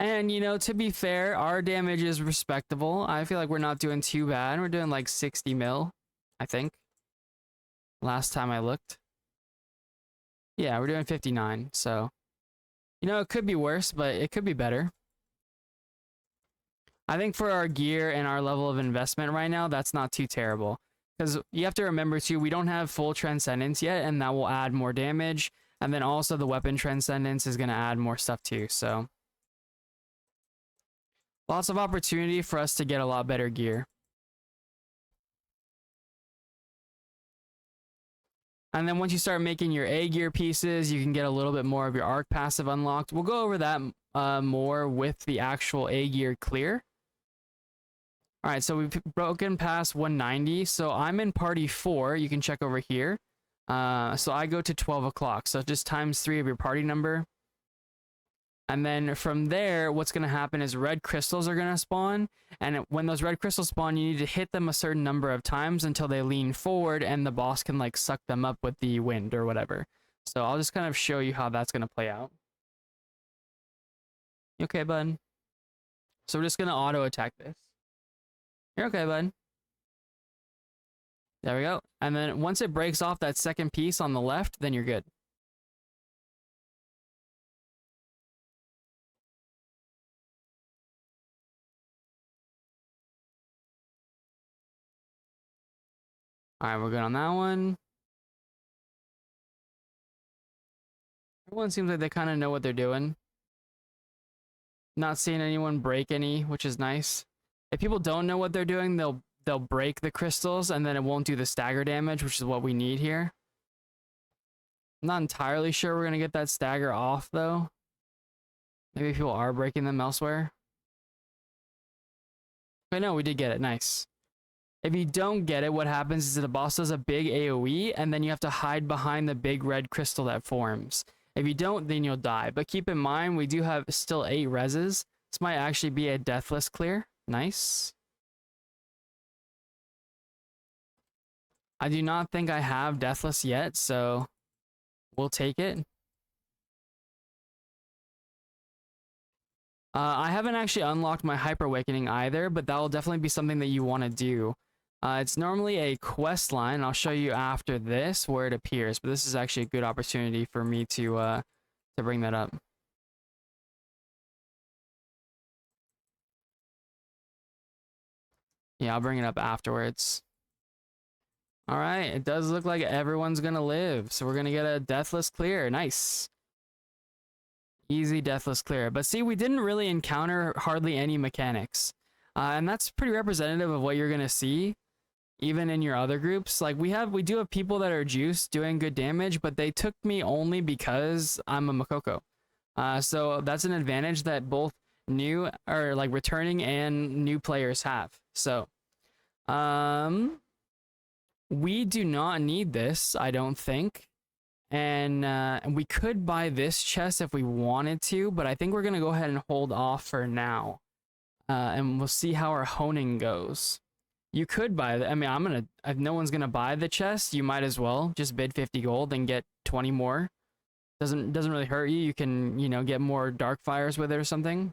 and, you know, to be fair, our damage is respectable. I feel like we're not doing too bad. We're doing like 60 mil, I think. Last time I looked. Yeah, we're doing 59. So, you know, it could be worse, but it could be better. I think for our gear and our level of investment right now, that's not too terrible. Because you have to remember too, we don't have full Transcendence yet, and that will add more damage. And then also the weapon Transcendence is going to add more stuff too. So lots of opportunity for us to get a lot better gear. And then once you start making your A gear pieces, you can get a little bit more of your arc passive unlocked. We'll go over that more with the actual A gear clear. All right, so we've broken past 190. So I'm in party 4. You can check over here. So I go to 12 o'clock. So just times 3 of your party number. And then from there, what's going to happen is red crystals are going to spawn. And when those red crystals spawn, you need to hit them a certain number of times until they lean forward and the boss can like suck them up with the wind or whatever. So I'll just kind of show you how that's going to play out. You okay, bud? So we're just going to auto attack this. You're okay, bud. There we go. And then once it breaks off that second piece on the left, then you're good. All right, we're good on that one. Everyone seems like they kind of know what they're doing. Not seeing anyone break any, which is nice. If people don't know what they're doing, they'll break the crystals and then it won't do the stagger damage, which is what we need here. I'm not entirely sure we're gonna get that stagger off though. Maybe people are breaking them elsewhere. But no, we did get it. Nice. If you don't get it, what happens is that the boss does a big AoE and then you have to hide behind the big red crystal that forms. If you don't, then you'll die. But keep in mind, we do have still 8 reses. This might actually be a deathless clear. Nice. I do not think I have deathless yet, so we'll take it. I haven't actually unlocked my Hyper Awakening either, but that will definitely be something that you want to do. It's normally a quest line. I'll show you after this where it appears, but this is actually a good opportunity for me to bring that up. Yeah, I'll bring it up afterwards. All right, it does look like everyone's gonna live, so we're gonna get a deathless clear. Nice. Easy deathless clear. But see, we didn't really encounter hardly any mechanics. And that's pretty representative of what you're gonna see even in your other groups. Like we do have people that are juiced doing good damage, but they took me only because I'm a Mokoko. So that's an advantage that both new or like returning and new players have. So we do not need this, I don't think. And we could buy this chest if we wanted to, but I think we're gonna go ahead and hold off for now, and we'll see how our honing goes. You could buy the, I mean, if no one's gonna buy the chest, you might as well just bid 50 gold and get 20 more. Doesn't really hurt you. You can, you know, get more dark fires with it or something.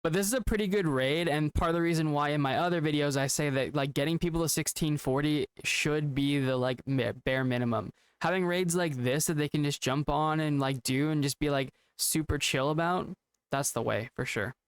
But this is a pretty good raid, and part of the reason why in my other videos I say that like getting people to 1640 should be the like bare minimum. Having raids like this that they can just jump on and like do and just be like super chill about, that's the way for sure.